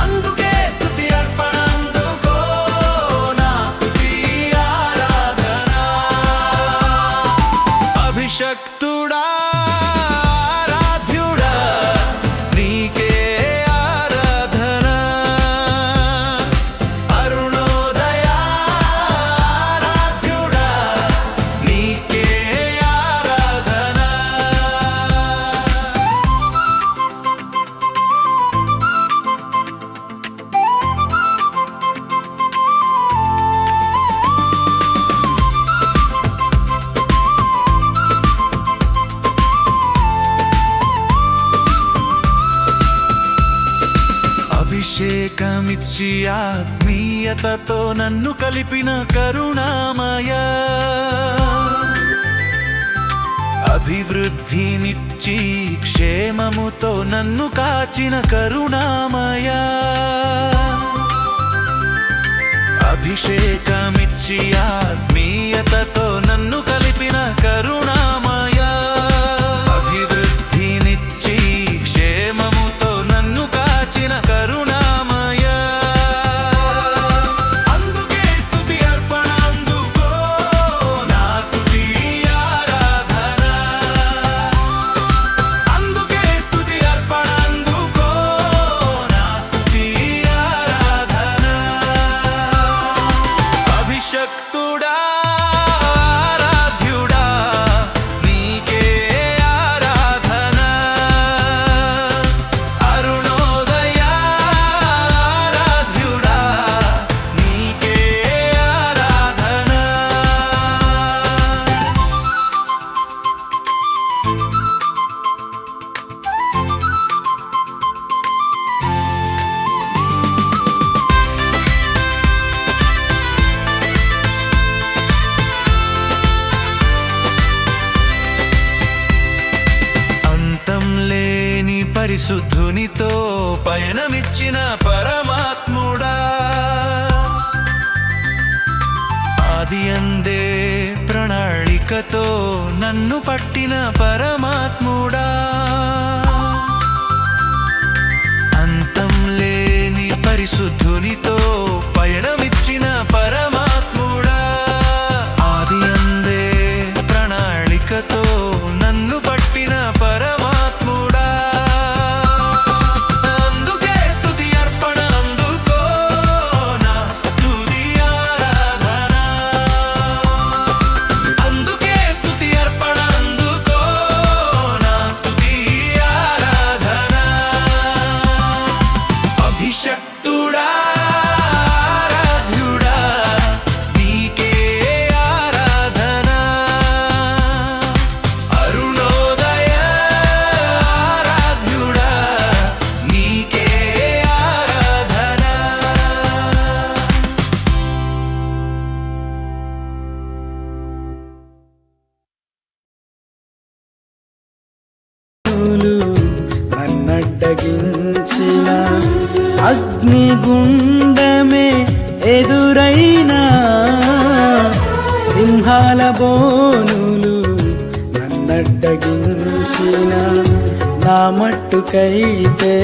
అందుకే స్తుతి అర్పణ అందుకో నా స్తుతి ఆరాధన అభిషక్తుడా ఆరాధ్యుడా అభిషేకమిచ్చి ఆత్మీయతతో నన్ను కలిపిన కరుణామయ, అభివృద్ధినిచ్చి క్షేమముతో నన్ను కాచిన కరుణామయ, అభిషేకమిచ్చి ఆత్మీయతతో నన్ను కలిపిన కరుణామయ, అభివృద్ధినిచ్చి క్షేమముతో నన్ను కాచిన కరుణామయ. అందుకే స్తుతి అర్పణ, అందుకో నా స్తుతి ఆరాధన. అందుకే స్తుతి అర్పణ, అందుకో నా స్తుతి ఆరాధన. అభిషక్తుడా ఆరాధ్యుడా నీకే ఆరాధన. అరుణోదయ ఆరాధ్యుడా నీకే ఆరాధన. అంతం లేని పరిశుద్ధునితో పయనమిచ్చిన పరమాత్ముడా, ఆది అందే ప్రణాళికతో నన్ను పట్టిన పరమాత్ముడా, అంతం లేని పరిశుద్ధునితో పయనమిచ్చిన పరమాత్ముడా, ఆది అందే ప్రణాళికతో నన్ను పట్టిన పరమాత్ముడా. అందుకే స్తుతి అర్పణ, అందుకో నా స్తుతి ఆరాధన. అందుకే స్తుతి అర్పణ, అందుకో నా స్తుతి ఆరాధన. అభిషక్తుడా ఆరాధ్యుడా నీకే ఆరాధన. అరుణోదయ ఆరాధ్యుడా నీకే ఆరాధన. నన్నడ్డగించిన అగ్నిగుండమే ఎదురైనా, సింహాల బోనులు నన్నడ్డగించిన, నా మట్టుకైతే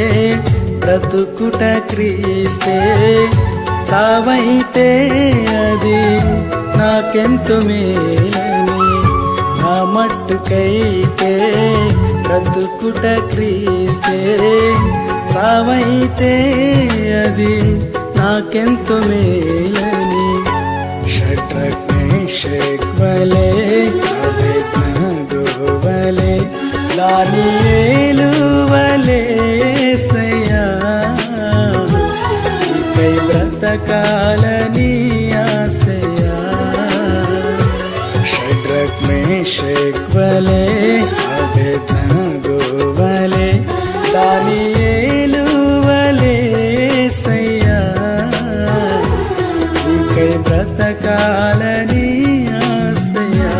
బ్రతుకుట క్రీస్తే, చావైతే అది నాకెంతో మేలని, నా మట్టుకైతే బ్రతుకుట క్రీస్తే, చావైతే అది నాకెంతో మేలని. షడ్రక్ మేషక్ వలె అబేద్నెగో వలె దానియేలు వలె యేసయ్యా, నీకై బ్రతకాలని ఆశయా. షడ్రక్ మేషక్ వలె అబేద్నెగో వలె దానియేలు వలె యేసయ్యా, నీకై బ్రతకాలని ఆశయా.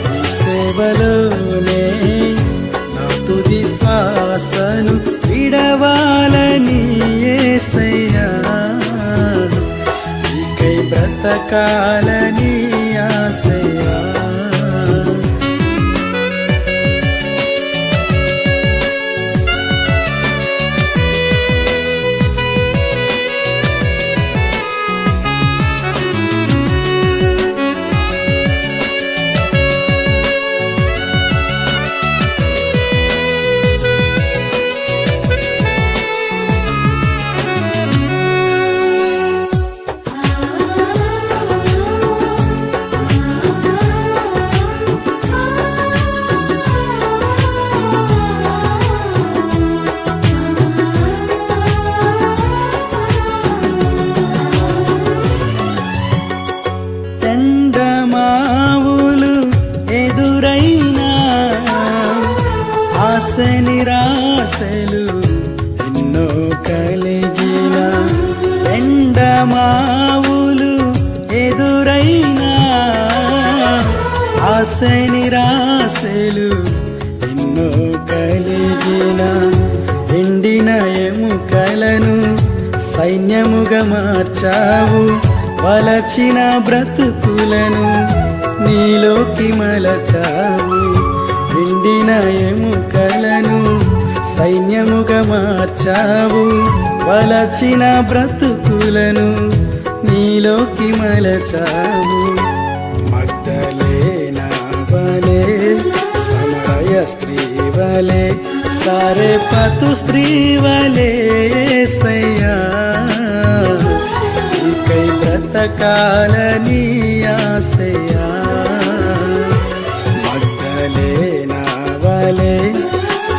నీ సేవలోనే నా తుది శ్వాసను విడవాలని యేసయ్యా, నీకై బ్రతకాలని ఆశయా. నిరాశలు ఎన్నో కలిగి ఎండమావులు ఎదురైనా ఆశ నిరాశలు ఎన్నో కలిగిన ఎండిన ఎముకలను సైన్యముగా మార్చావు, వలచిన బ్రతుకులను నీలోకి మలచావు. ఎండిన ఎముకలను సైన్యముగా మార్చావు, వలచిన బ్రతుకులను నీలోకి మలచావు. మగ్దలేనా వలే సమరయ స్త్రీ వలే సారెపతు స్త్రీ వలే యేసయ్యా, నీకై బ్రతకాలని ఆశయా. మగ్దలేనా వలే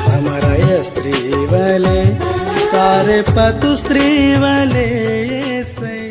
సమరయ స్త్రీ వలే సారెపతు స్త్రీ వలే యేసయ్యా.